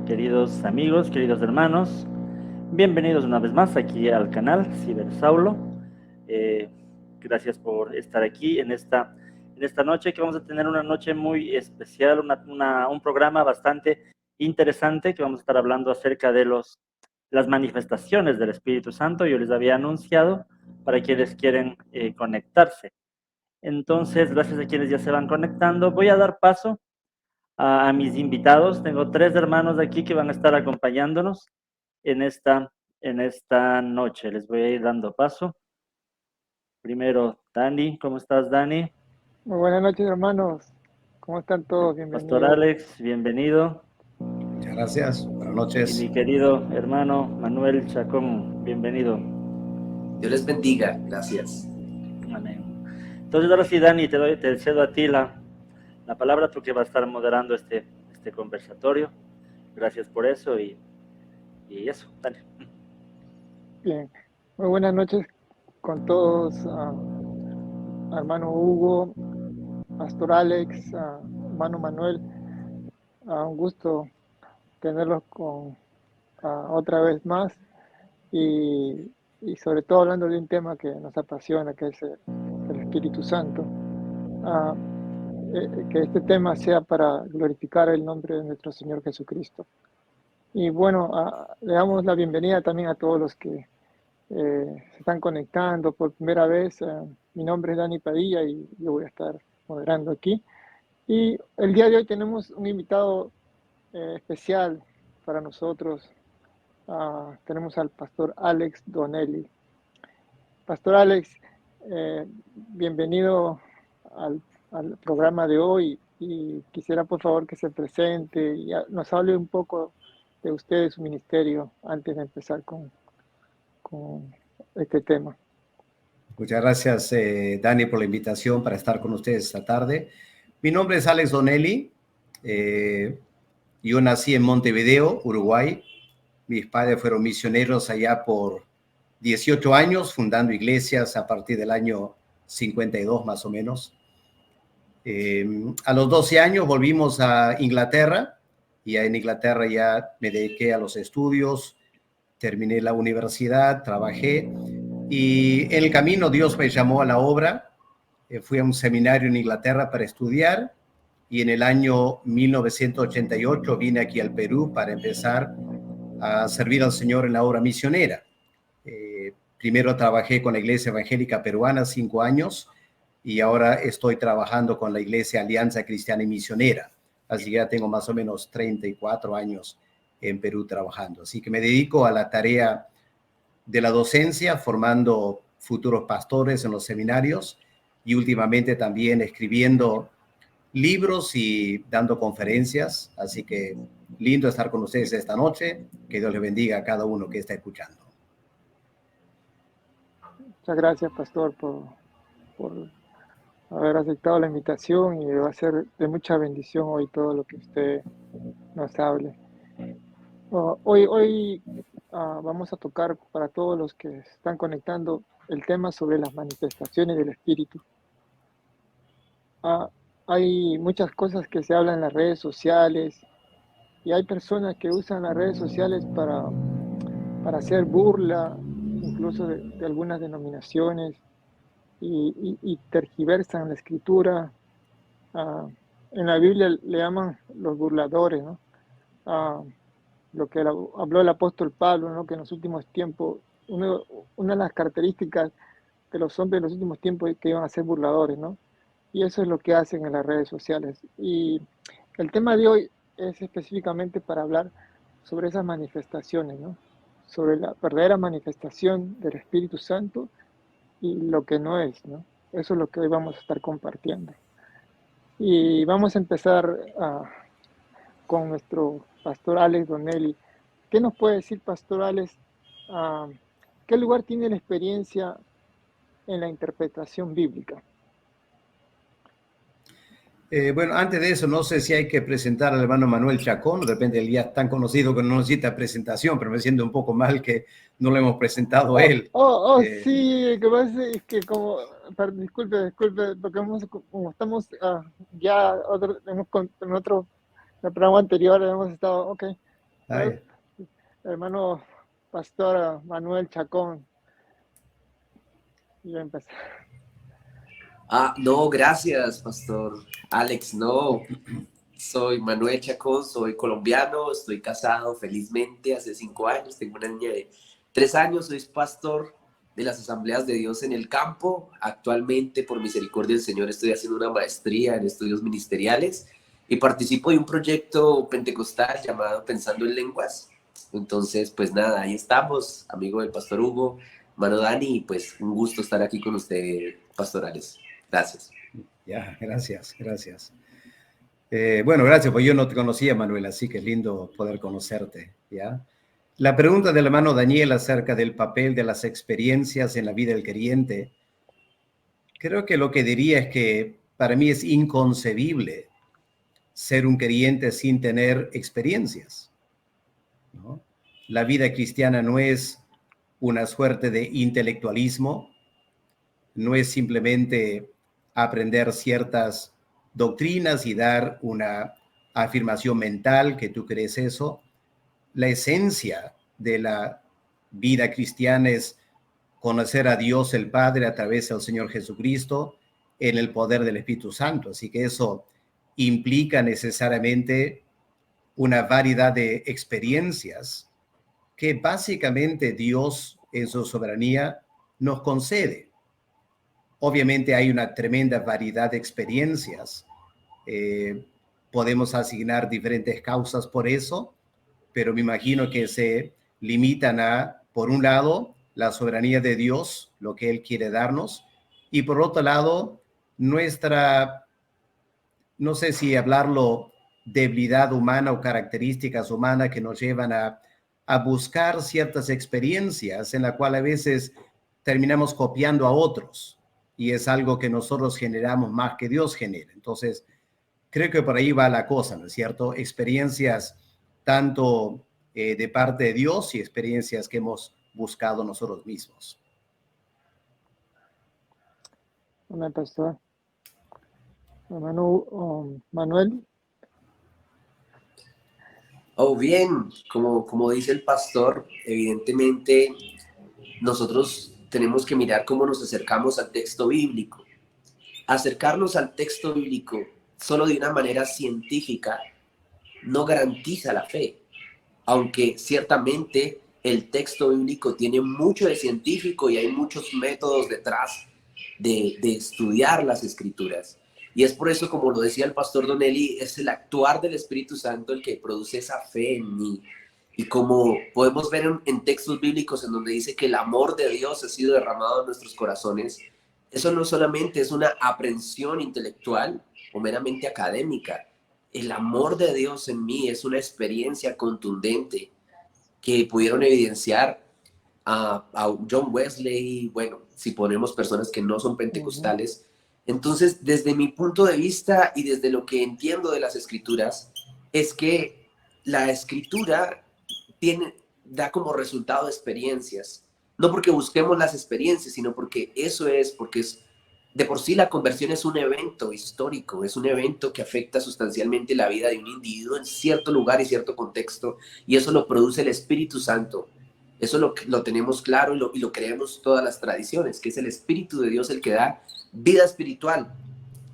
Queridos amigos, queridos hermanos, bienvenidos una vez más aquí al canal Cibersaulo. Gracias por estar aquí en esta noche, que vamos a tener una noche muy especial, un programa bastante interesante, que vamos a estar hablando acerca de las manifestaciones del Espíritu Santo. Yo les había anunciado para quienes quieren conectarse. Entonces, gracias a quienes ya se van conectando, voy a dar paso a mis invitados. Tengo 3 hermanos aquí que van a estar acompañándonos en esta noche. Les voy a ir dando paso. Primero, Dani. ¿Cómo estás, Dani? Muy buenas noches, hermanos. ¿Cómo están todos? Pastor Bienvenidos. Alex, bienvenido. Muchas gracias. Buenas Y noches. mi querido hermano Manuel Chacón, bienvenido. Dios les bendiga. Gracias. Amén. Entonces, ahora sí, Dani, te cedo a ti la palabra, tú que vas a estar moderando este conversatorio. Gracias por eso y eso, dale. Bien. Muy buenas noches con todos. Hermano Hugo, Pastor Alex, hermano Manuel. Un gusto tenerlos otra vez más y sobre todo hablando de un tema que nos apasiona, que es el Espíritu Santo. Que este tema sea para glorificar el nombre de nuestro Señor Jesucristo. Y bueno, le damos la bienvenida también a todos los que se están conectando por primera vez. Mi nombre es Dani Padilla y yo voy a estar moderando aquí. Y el día de hoy tenemos un invitado especial para nosotros. Tenemos al pastor Alex Donnelly. Pastor Alex, bienvenido al programa de hoy y quisiera por favor que se presente y nos hable un poco de usted, de su ministerio, antes de empezar con este tema. Muchas gracias, Dani, por la invitación para estar con ustedes esta tarde. Mi nombre es Alex Donnelly. Yo nací en Montevideo, Uruguay. Mis padres fueron misioneros allá por 18 años, fundando iglesias a partir del año 52 más o menos. A los 12 años volvimos a Inglaterra y en Inglaterra ya me dediqué a los estudios, terminé la universidad, trabajé y en el camino Dios me llamó a la obra. Fui a un seminario en Inglaterra para estudiar y en el año 1988 vine aquí al Perú para empezar a servir al Señor en la obra misionera. Primero trabajé con la Iglesia Evangélica Peruana 5 años y ahora estoy trabajando con la Iglesia Alianza Cristiana y Misionera. Así que ya tengo más o menos 34 años en Perú trabajando. Así que me dedico a la tarea de la docencia, formando futuros pastores en los seminarios y últimamente también escribiendo libros y dando conferencias. Así que lindo estar con ustedes esta noche. Que Dios les bendiga a cada uno que está escuchando. Muchas gracias, pastor, por haber aceptado la invitación y va a ser de mucha bendición hoy todo lo que usted nos hable. Hoy vamos a tocar para todos los que se están conectando el tema sobre las manifestaciones del Espíritu. Hay muchas cosas que se hablan en las redes sociales y hay personas que usan las redes sociales para hacer burla, incluso de algunas denominaciones y tergiversan la escritura. En la Biblia le llaman los burladores, ¿no? Lo que habló el apóstol Pablo, ¿no? Que en los últimos tiempos, una de las características de los hombres en los últimos tiempos es que iban a ser burladores, ¿no? Y eso es lo que hacen en las redes sociales. Y el tema de hoy es específicamente para hablar sobre esas manifestaciones, ¿no? Sobre la verdadera manifestación del Espíritu Santo y lo que no es, ¿no? Eso es lo que hoy vamos a estar compartiendo. Y vamos a empezar con nuestro pastor Alex Donnelly. ¿Qué nos puede decir, pastor Alex? ¿Qué lugar tiene la experiencia en la interpretación bíblica? Bueno, antes de eso, no sé si hay que presentar al hermano Manuel Chacón. De repente él ya es tan conocido que no necesita presentación, pero me siento un poco mal que no lo hemos presentado a él. Sí, lo que pasa es que disculpe, porque como estamos ya en otro el programa anterior hemos estado, ok. Ay, Hermano Pastor Manuel Chacón. Y empecé. No, gracias, Pastor Alex. No, soy Manuel Chacón, soy colombiano, estoy casado felizmente hace 5 años, tengo una niña de 3 años, soy pastor de las Asambleas de Dios en el campo. Actualmente, por misericordia del Señor, estoy haciendo una maestría en estudios ministeriales y participo de un proyecto pentecostal llamado Pensando en Lenguas. Entonces, pues nada, ahí estamos, amigo del Pastor Hugo, hermano Dani, y pues un gusto estar aquí con usted, pastorales. Gracias. ya, gracias, gracias. Bueno, gracias, pues yo no te conocía, Manuel, así que es lindo poder conocerte, ¿ya? La pregunta del hermano Daniel acerca del papel de las experiencias en la vida del creyente, creo que lo que diría es que para mí es inconcebible ser un creyente sin tener experiencias, ¿no? La vida cristiana no es una suerte de intelectualismo, no es simplemente aprender ciertas doctrinas y dar una afirmación mental que tú crees eso. La esencia de la vida cristiana es conocer a Dios el Padre a través del Señor Jesucristo en el poder del Espíritu Santo. Así que eso implica necesariamente una variedad de experiencias que básicamente Dios en su soberanía nos concede. Obviamente hay una tremenda variedad de experiencias. Podemos asignar diferentes causas por eso, pero me imagino que se limitan a, por un lado, la soberanía de Dios, lo que Él quiere darnos, y por otro lado, nuestra, no sé si hablarlo, debilidad humana o características humanas que nos llevan a buscar ciertas experiencias en la cual a veces terminamos copiando a otros, y es algo que nosotros generamos más que Dios genera. Entonces, creo que por ahí va la cosa, ¿no es cierto? Experiencias tanto de parte de Dios y experiencias que hemos buscado nosotros mismos. Amén, Pastor. Hermano Manuel. Bien, como dice el pastor, evidentemente nosotros tenemos que mirar cómo nos acercamos al texto bíblico. Acercarnos al texto bíblico solo de una manera científica no garantiza la fe, aunque ciertamente el texto bíblico tiene mucho de científico y hay muchos métodos detrás de estudiar las escrituras. Y es por eso, como lo decía el pastor Donelli, es el actuar del Espíritu Santo el que produce esa fe en mí. Y como podemos ver en textos bíblicos en donde dice que el amor de Dios ha sido derramado en nuestros corazones, eso no solamente es una aprensión intelectual o meramente académica. El amor de Dios en mí es una experiencia contundente que pudieron evidenciar a John Wesley, bueno, si ponemos personas que no son pentecostales. Entonces, desde mi punto de vista y desde lo que entiendo de las escrituras, es que la escritura da como resultado experiencias. No porque busquemos las experiencias, sino porque porque es, de por sí la conversión es un evento histórico, es un evento que afecta sustancialmente la vida de un individuo en cierto lugar y cierto contexto, y eso lo produce el Espíritu Santo. Eso lo tenemos claro y lo creemos todas las tradiciones, que es el Espíritu de Dios el que da vida espiritual.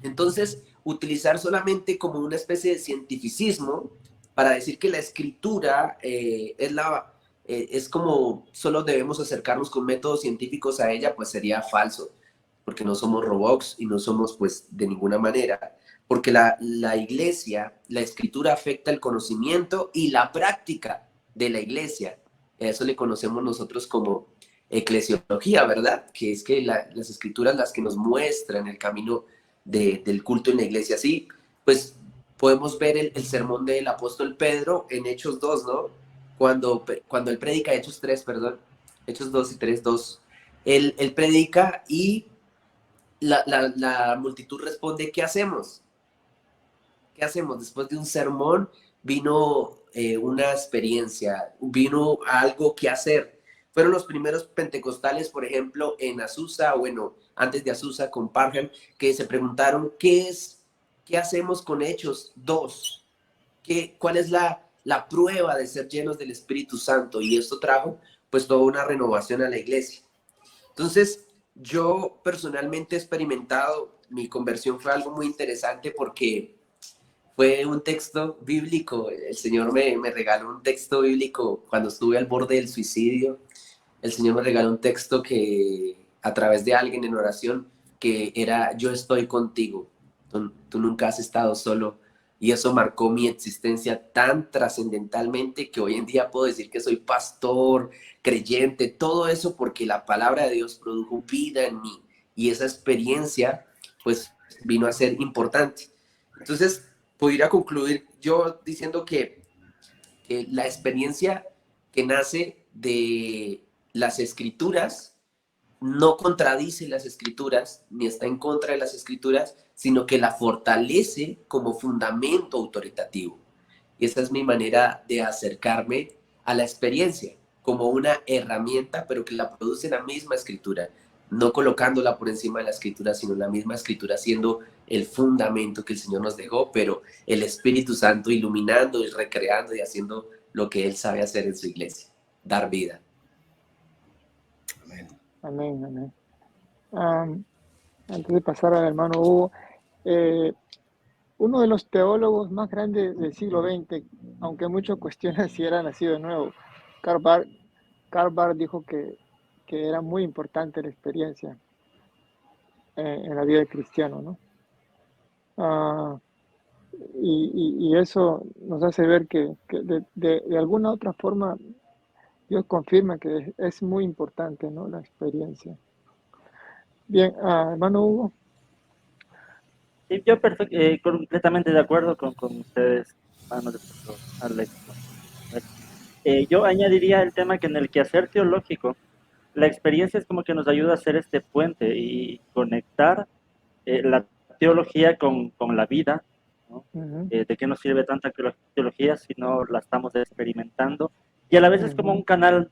Entonces, utilizar solamente como una especie de cientificismo para decir que la escritura es como solo debemos acercarnos con métodos científicos a ella, pues sería falso, porque no somos robots y no somos pues de ninguna manera, porque la iglesia, la escritura afecta el conocimiento y la práctica de la iglesia. A eso le conocemos nosotros como eclesiología, ¿verdad? Que es que las escrituras las que nos muestran el camino del culto en la iglesia. Así, pues podemos ver el sermón del apóstol Pedro en Hechos 2, ¿no? Cuando él predica, Hechos 3, perdón, Hechos 2 y 3, 2, él predica y la multitud responde, ¿qué hacemos? ¿Qué hacemos? Después de un sermón vino una experiencia, vino algo que hacer. Fueron los primeros pentecostales, por ejemplo, en Azusa, bueno, antes de Azusa con Parham, que se preguntaron, ¿qué hacemos con Hechos 2? ¿Cuál es la prueba de ser llenos del Espíritu Santo? Y esto trajo pues toda una renovación a la iglesia. Entonces, yo personalmente he experimentado, mi conversión fue algo muy interesante porque fue un texto bíblico. El Señor me regaló un texto bíblico cuando estuve al borde del suicidio. El Señor me regaló un texto que a través de alguien en oración, que era: yo estoy contigo, tú nunca has estado solo. Y eso marcó mi existencia tan trascendentalmente que hoy en día puedo decir que soy pastor, creyente, todo eso porque la palabra de Dios produjo vida en mí. Y esa experiencia pues vino a ser importante. Entonces, podría concluir yo diciendo que la experiencia que nace de las Escrituras no contradice las Escrituras, ni está en contra de las Escrituras, sino que la fortalece como fundamento autoritativo. Y esa es mi manera de acercarme a la experiencia, como una herramienta, pero que la produce la misma Escritura, no colocándola por encima de la Escritura, sino la misma Escritura siendo el fundamento que el Señor nos dejó, pero el Espíritu Santo iluminando y recreando y haciendo lo que Él sabe hacer en su iglesia, dar vida. Amén. Amén, amén. Antes de pasar al hermano Hugo, uno de los teólogos más grandes del siglo XX, aunque muchos cuestionan si era nacido de nuevo, Karl Barth dijo que era muy importante la experiencia en la vida del cristiano, ¿no? Y eso nos hace ver que de alguna otra forma Dios confirma que es muy importante, ¿no?, la experiencia. Bien, hermano Hugo. Sí, yo completamente de acuerdo con ustedes, hermanos de profesor Alex. Yo añadiría el tema que en el quehacer teológico, la experiencia es como que nos ayuda a hacer este puente y conectar la teología con la vida, ¿no? ¿De qué nos sirve tanta teología si no la estamos experimentando? Y a la vez es como un canal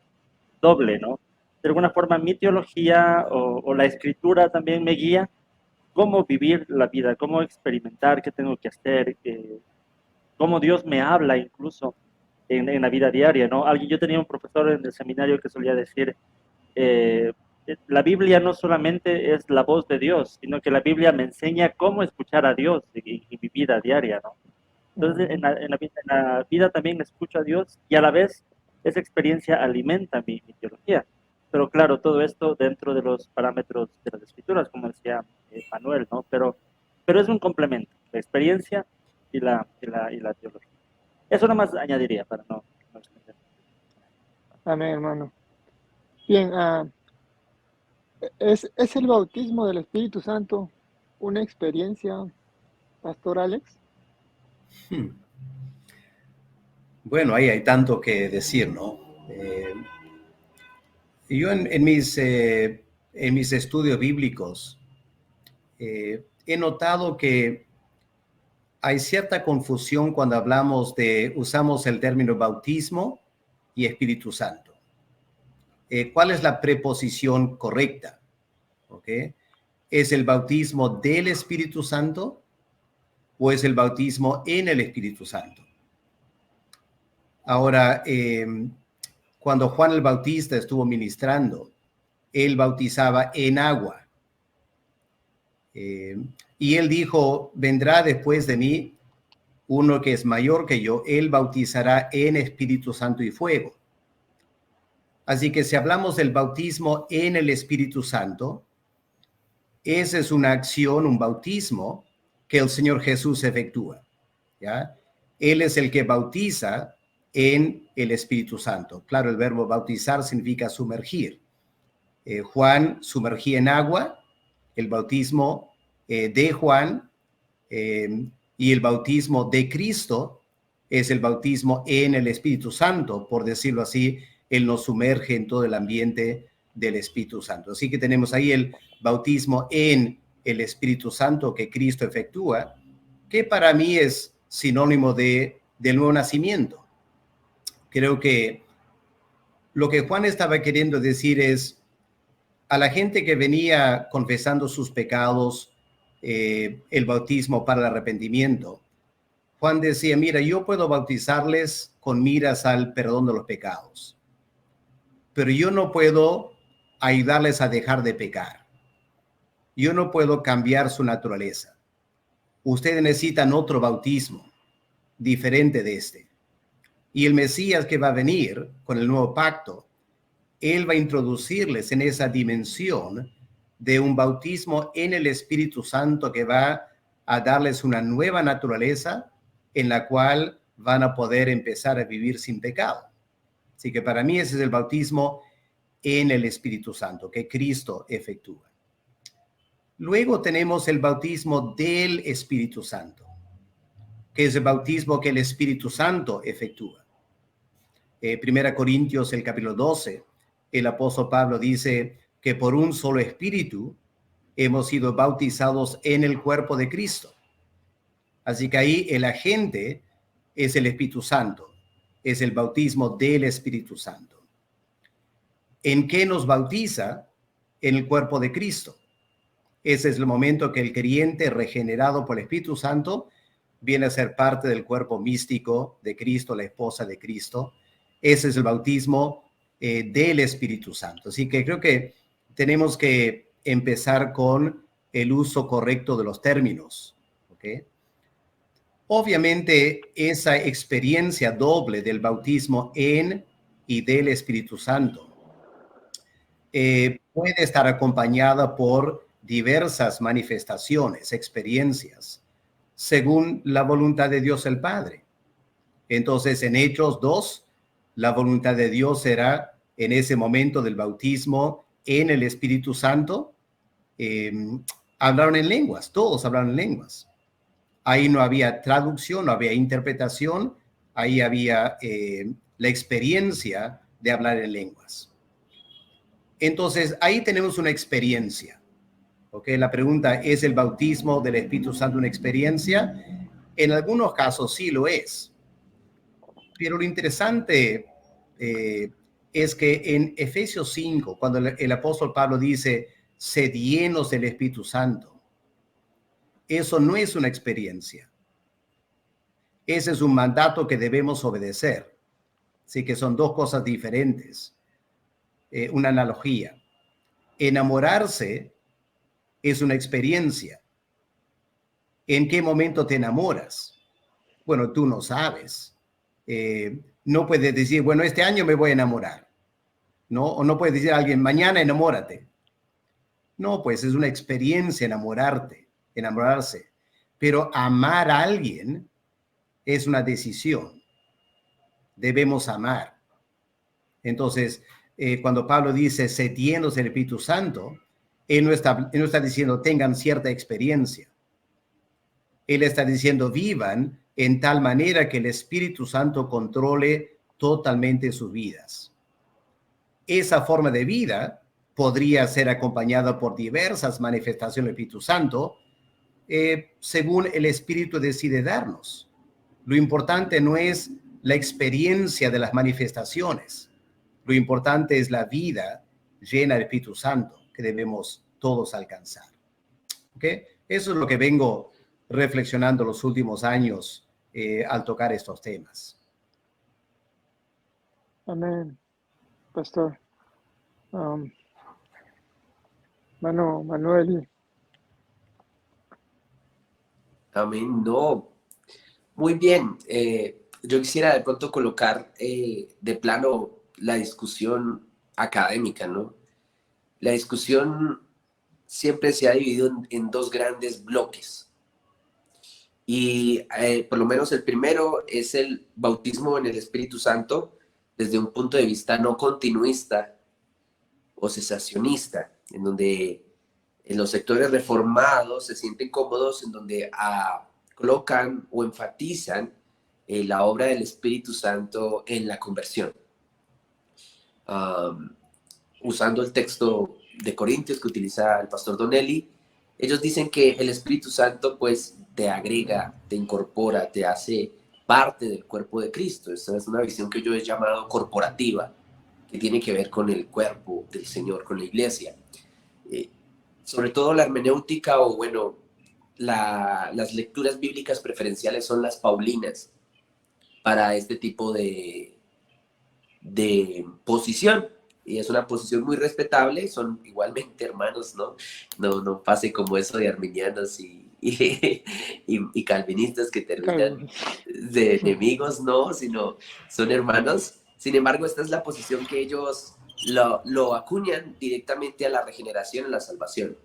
doble, ¿no? De alguna forma mi teología o la escritura también me guía cómo vivir la vida, cómo experimentar, qué tengo que hacer, cómo Dios me habla incluso en la vida diaria, ¿no? Yo tenía un profesor en el seminario que solía decir, la Biblia no solamente es la voz de Dios, sino que la Biblia me enseña cómo escuchar a Dios en mi vida diaria, ¿no? Entonces, en la vida también escucho a Dios y a la vez esa experiencia alimenta mi teología. Pero claro, todo esto dentro de los parámetros de las escrituras, como decía Manuel, ¿no? Pero es un complemento, la experiencia y la teología. Eso nomás añadiría para no extender. Amén, hermano. Bien, ¿es el bautismo del Espíritu Santo una experiencia, Pastor Alex? Bueno, ahí hay tanto que decir, ¿no? Yo en mis estudios bíblicos he notado que hay cierta confusión cuando usamos el término bautismo y Espíritu Santo. ¿Cuál es la preposición correcta? ¿Okay? ¿Es el bautismo del Espíritu Santo o es el bautismo en el Espíritu Santo? Ahora, cuando Juan el Bautista estuvo ministrando, él bautizaba en agua. Y él dijo, vendrá después de mí uno que es mayor que yo, él bautizará en Espíritu Santo y fuego. Así que si hablamos del bautismo en el Espíritu Santo, esa es una acción, un bautismo que el Señor Jesús efectúa, ¿ya? Él es el que bautiza en el Espíritu Santo. Claro, el verbo bautizar significa sumergir. Juan sumergía en agua, el bautismo de Juan y el bautismo de Cristo es el bautismo en el Espíritu Santo, por decirlo así. Él nos sumerge en todo el ambiente del Espíritu Santo. Así que tenemos ahí el bautismo en el Espíritu Santo que Cristo efectúa, que para mí es sinónimo del nuevo nacimiento. Creo que lo que Juan estaba queriendo decir es a la gente que venía confesando sus pecados, el bautismo para el arrepentimiento, Juan decía, mira, yo puedo bautizarles con miras al perdón de los pecados, pero yo no puedo ayudarles a dejar de pecar. Yo no puedo cambiar su naturaleza. Ustedes necesitan otro bautismo diferente de este. Y el Mesías que va a venir con el nuevo pacto, él va a introducirles en esa dimensión de un bautismo en el Espíritu Santo que va a darles una nueva naturaleza en la cual van a poder empezar a vivir sin pecado. Así que para mí ese es el bautismo en el Espíritu Santo que Cristo efectúa. Luego tenemos el bautismo del Espíritu Santo, que es el bautismo que el Espíritu Santo efectúa. 1 Corintios, el capítulo 12, el apóstol Pablo dice que por un solo Espíritu hemos sido bautizados en el cuerpo de Cristo. Así que ahí el agente es el Espíritu Santo, es el bautismo del Espíritu Santo. ¿En qué nos bautiza? En el cuerpo de Cristo. Ese es el momento que el creyente regenerado por el Espíritu Santo viene a ser parte del cuerpo místico de Cristo, la esposa de Cristo. Ese es el bautismo del Espíritu Santo. Así que creo que tenemos que empezar con el uso correcto de los términos. ¿Okay? Obviamente, esa experiencia doble del bautismo en y del Espíritu Santo puede estar acompañada por diversas manifestaciones, experiencias, según la voluntad de Dios el Padre. Entonces, en Hechos 2, la voluntad de Dios era, en ese momento del bautismo en el Espíritu Santo, hablaron en lenguas, todos hablaron en lenguas. Ahí no había traducción, no había interpretación, ahí había la experiencia de hablar en lenguas. Entonces, ahí tenemos una experiencia. ¿Okay? La pregunta, ¿es el bautismo del Espíritu Santo una experiencia? En algunos casos sí lo es. Pero lo interesante es que en Efesios 5, cuando el apóstol Pablo dice, sed llenos del Espíritu Santo, eso no es una experiencia. Ese es un mandato que debemos obedecer. Así que son dos cosas diferentes. Una analogía. Enamorarse es una experiencia. ¿En qué momento te enamoras? Bueno, tú no sabes. No puedes decir, bueno, este año me voy a enamorar. ¿No? O no puedes decir a alguien, mañana enamórate. No, pues es una experiencia enamorarse. Pero amar a alguien es una decisión. Debemos amar. Entonces, cuando Pablo dice, sed llenos del Espíritu Santo, él no está diciendo, tengan cierta experiencia. Él está diciendo, vivan en tal manera que el Espíritu Santo controle totalmente sus vidas. Esa forma de vida podría ser acompañada por diversas manifestaciones del Espíritu Santo, según el Espíritu decide darnos. Lo importante no es la experiencia de las manifestaciones. Lo importante es la vida llena del Espíritu Santo que debemos todos alcanzar. ¿Okay? Eso es lo que vengo reflexionando los últimos años al tocar estos temas. Amén, pastor. Manuel. Amén, no. Muy bien. Yo quisiera de pronto colocar de plano la discusión académica, ¿no? La discusión siempre se ha dividido en dos grandes bloques. Y por lo menos el primero es el bautismo en el Espíritu Santo desde un punto de vista no continuista o cesacionista, en donde en los sectores reformados se sienten cómodos, en donde colocan o enfatizan la obra del Espíritu Santo en la conversión. Usando el texto de Corintios que utiliza el pastor Donelli, ellos dicen que el Espíritu Santo pues te agrega, te incorpora, te hace parte del cuerpo de Cristo. Esta es una visión que yo he llamado corporativa, que tiene que ver con el cuerpo del Señor, con la iglesia. Sobre todo la hermenéutica o bueno, las lecturas bíblicas preferenciales son las paulinas para este tipo de posición. Y es una posición muy respetable, son igualmente hermanos, ¿no? No pase como eso de arminianos y calvinistas que terminan de enemigos, no, sino son hermanos. Sin embargo, esta es la posición que ellos lo acuñan directamente a la regeneración, a la salvación.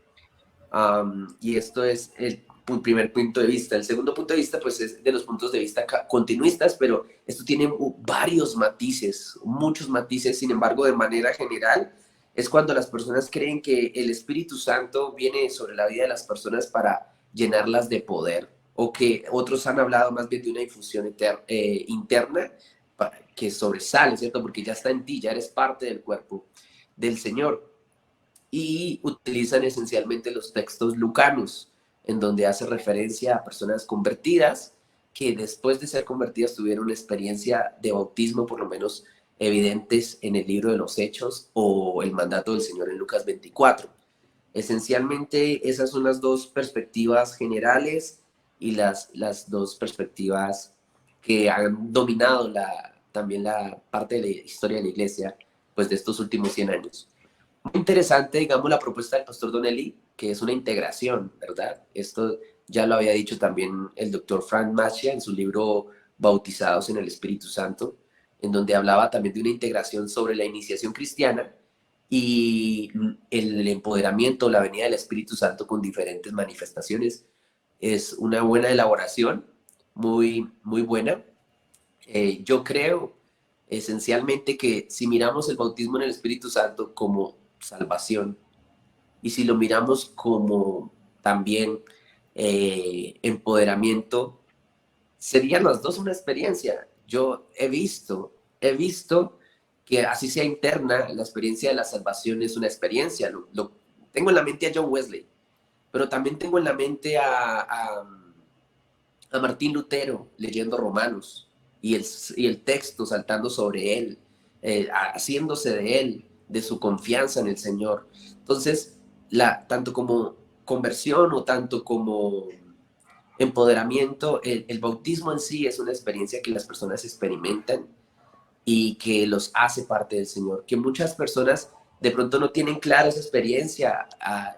Y esto es el primer punto de vista. El segundo punto de vista, pues, es de los puntos de vista continuistas, pero esto tiene varios matices, muchos matices. Sin embargo, de manera general, es cuando las personas creen que el Espíritu Santo viene sobre la vida de las personas para llenarlas de poder, o que otros han hablado más bien de una infusión interna que sobresale, ¿cierto? Porque ya está en ti, ya eres parte del cuerpo del Señor. Y utilizan esencialmente los textos lucanos, en donde hace referencia a personas convertidas que después de ser convertidas tuvieron una experiencia de bautismo, por lo menos evidentes en el libro de los Hechos o el mandato del Señor en Lucas 24. Esencialmente esas son las dos perspectivas generales y las dos perspectivas que han dominado también la parte de la historia de la iglesia, pues, de estos últimos 100 años. Muy interesante, digamos, la propuesta del pastor Donnelly, que es una integración, ¿verdad? Esto ya lo había dicho también el doctor Frank Machia en su libro Bautizados en el Espíritu Santo, en donde hablaba también de una integración sobre la iniciación cristiana y el empoderamiento, la venida del Espíritu Santo con diferentes manifestaciones. Es una buena elaboración, muy, muy buena. Yo creo esencialmente que si miramos el bautismo en el Espíritu Santo como salvación, y si lo miramos como también empoderamiento, serían las dos una experiencia. Yo he visto que así sea interna, la experiencia de la salvación es una experiencia. Tengo en la mente a John Wesley, pero también tengo en la mente a Martín Lutero leyendo Romanos y el texto saltando sobre él, haciéndose de él, de su confianza en el Señor. Entonces, tanto como conversión o tanto como empoderamiento, el bautismo en sí es una experiencia que las personas experimentan y que los hace parte del Señor, que muchas personas de pronto no tienen clara esa experiencia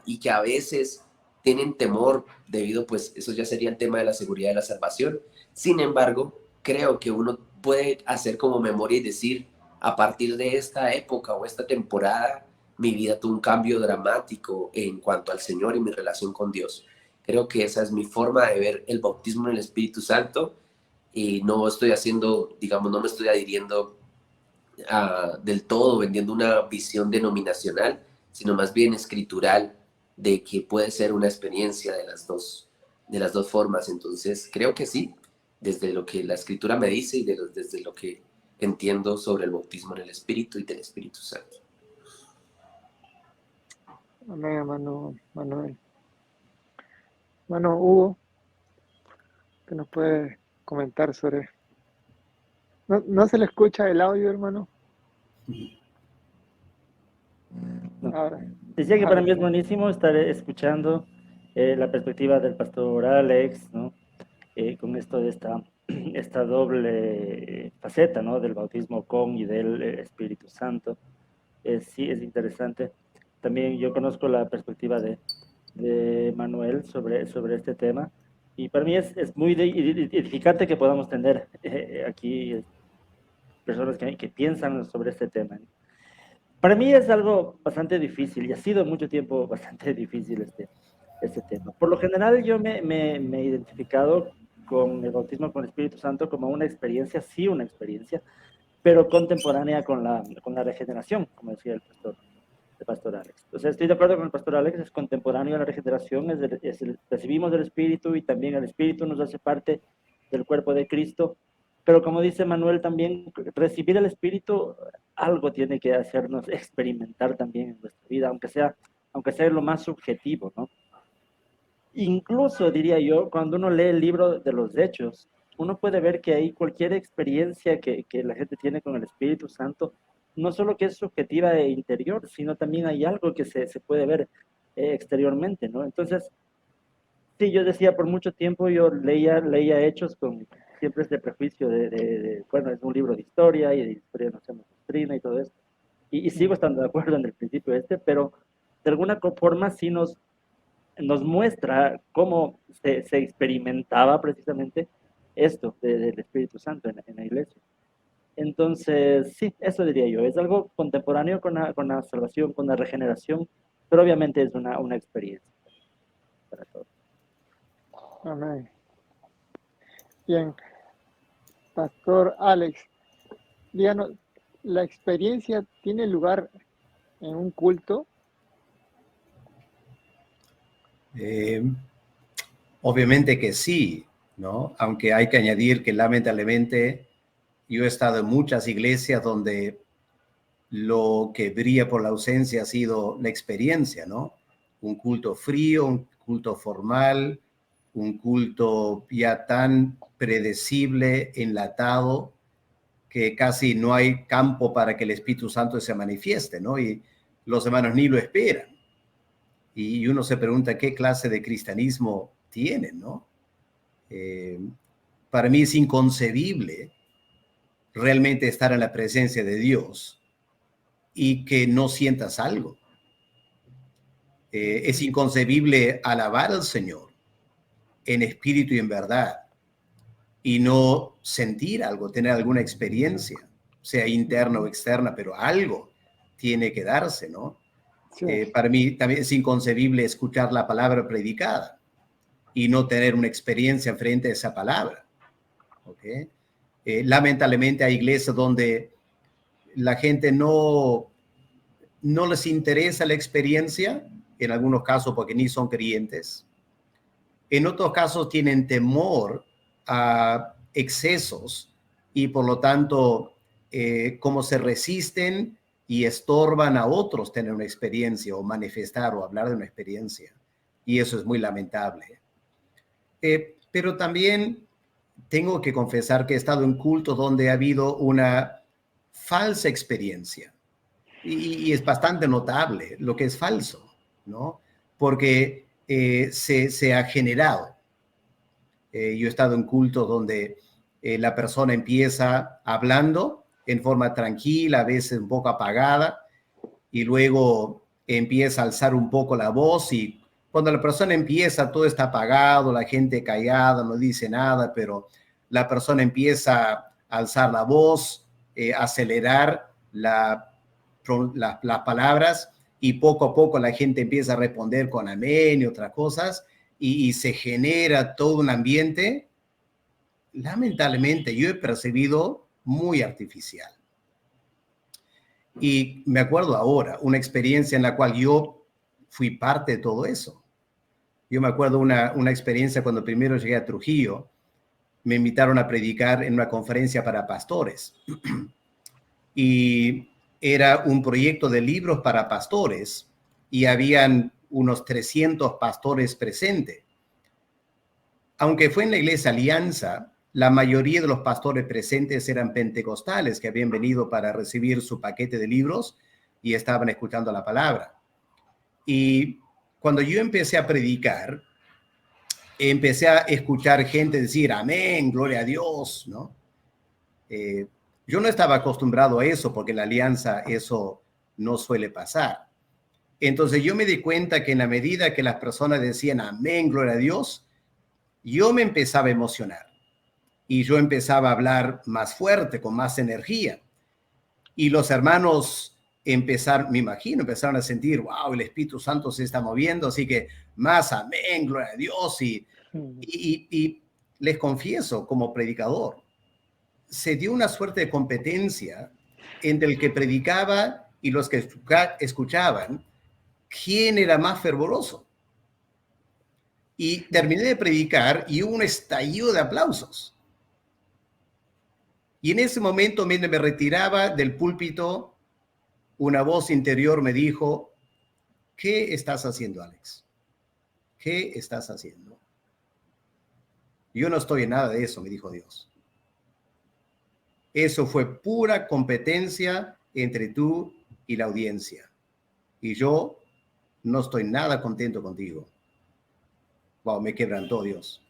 y que a veces tienen temor debido, pues eso ya sería el tema de la seguridad de la salvación. Sin embargo, creo que uno puede hacer como memoria y decir, a partir de esta época o esta temporada, mi vida tuvo un cambio dramático en cuanto al Señor y mi relación con Dios. Creo que esa es mi forma de ver el bautismo en el Espíritu Santo y no estoy haciendo, digamos, no me estoy adhiriendo del todo vendiendo una visión denominacional, sino más bien escritural de que puede ser una experiencia de las dos formas. Entonces, creo que sí, desde lo que la escritura me dice y desde lo que entiendo sobre el bautismo en el Espíritu y del Espíritu Santo. Amén, hermano Manuel. Hermano Hugo, ¿qué nos puede comentar sobre? ¿No se le escucha el audio, hermano? No. Ahora. Decía que para Ahora mí es sí. buenísimo estar escuchando la perspectiva del pastor Alex, ¿no? Con esto de esta doble faceta, ¿no? Del bautismo con y del Espíritu Santo. Sí, es interesante. También yo conozco la perspectiva de Manuel sobre este tema y para mí es muy edificante que podamos tener aquí personas que piensan sobre este tema. Para mí es algo bastante difícil y ha sido mucho tiempo bastante difícil este tema. Por lo general yo me he identificado con el bautismo con el Espíritu Santo como una experiencia, sí una experiencia, pero contemporánea con la regeneración, como decía el pastor Alex. Entonces estoy de acuerdo con el pastor Alex, es contemporáneo a la regeneración, recibimos del Espíritu y también el Espíritu nos hace parte del cuerpo de Cristo, pero como dice Manuel también, recibir el Espíritu algo tiene que hacernos experimentar también en nuestra vida, aunque sea lo más subjetivo, ¿no? Incluso diría yo, cuando uno lee el libro de los Hechos, uno puede ver que hay cualquier experiencia que la gente tiene con el Espíritu Santo, no solo que es subjetiva e interior, sino también hay algo que se puede ver exteriormente, ¿no? Entonces, Sí, yo decía, por mucho tiempo yo leía Hechos con siempre este prejuicio bueno, es un libro de historia y de historia no hacemos doctrina y todo esto. Y sigo estando de acuerdo en el principio pero de alguna forma sí nos muestra cómo se experimentaba precisamente esto del Espíritu Santo en la iglesia. Entonces, sí, eso diría yo. Es algo contemporáneo con la salvación, con la regeneración, pero obviamente es una experiencia para todos. Amén. Bien, Pastor Alex, díganos, ¿la experiencia tiene lugar en un culto? Eh, Obviamente que sí, ¿no? Aunque hay que añadir que lamentablemente yo he estado en muchas iglesias donde lo que brilla por la ausencia ha sido la experiencia, ¿no? Un culto frío, un culto formal, un culto ya tan predecible, enlatado, que casi no hay campo para que el Espíritu Santo se manifieste, ¿no? Y los hermanos ni lo esperan. Y uno se pregunta qué clase de cristianismo tienen, ¿no? Eh, para mí es inconcebible realmente estar en la presencia de Dios y que no sientas algo. Es inconcebible alabar al Señor en espíritu y en verdad y no sentir algo, tener alguna experiencia, sea interna o externa, pero algo tiene que darse, ¿no? Sí. Para mí también es inconcebible escuchar la palabra predicada y no tener una experiencia frente a esa palabra. ¿Okay? Lamentablemente hay iglesias donde la gente no les interesa la experiencia, en algunos casos porque ni son creyentes. En otros casos tienen temor a excesos y por lo tanto, como se resisten y estorban a otros tener una experiencia o manifestar o hablar de una experiencia. Y eso es muy lamentable. Pero también tengo que confesar que he estado en cultos donde ha habido una falsa experiencia. Y es bastante notable lo que es falso, ¿no? Porque se ha generado. Yo he estado en cultos donde la persona empieza hablando en forma tranquila, a veces un poco apagada, y luego empieza a alzar un poco la voz y cuando la persona empieza todo está apagado, la gente callada, no dice nada, pero la persona empieza a alzar la voz, acelerar las palabras y poco a poco la gente empieza a responder con amén y otras cosas y se genera todo un ambiente, lamentablemente yo he percibido muy artificial. Y me acuerdo ahora, una experiencia en la cual yo fui parte de todo eso. Yo me acuerdo una experiencia cuando primero llegué a Trujillo, me invitaron a predicar en una conferencia para pastores. Y era un proyecto de libros para pastores y habían unos 300 pastores presentes. Aunque fue en la iglesia Alianza, la mayoría de los pastores presentes eran pentecostales que habían venido para recibir su paquete de libros y estaban escuchando la palabra. Y cuando yo empecé a predicar, empecé a escuchar gente decir amén, gloria a Dios, ¿no? Yo no estaba acostumbrado a eso porque en la Alianza eso no suele pasar. Entonces yo me di cuenta que en la medida que las personas decían amén, gloria a Dios, yo me empezaba a emocionar y yo empezaba a hablar más fuerte, con más energía. Y los hermanos empezaron, me imagino, empezaron a sentir, wow, el Espíritu Santo se está moviendo, así que más amén, gloria a Dios. Y les confieso, como predicador, se dio una suerte de competencia entre el que predicaba y los que escuchaban, quién era más fervoroso. Y terminé de predicar y hubo un estallido de aplausos. Y en ese momento, mientras me retiraba del púlpito, una voz interior me dijo, ¿qué estás haciendo, Alex? ¿Qué estás haciendo? Yo no estoy en nada de eso, me dijo Dios. Eso fue pura competencia entre tú y la audiencia. Y yo no estoy nada contento contigo. Wow, me quebrantó Dios.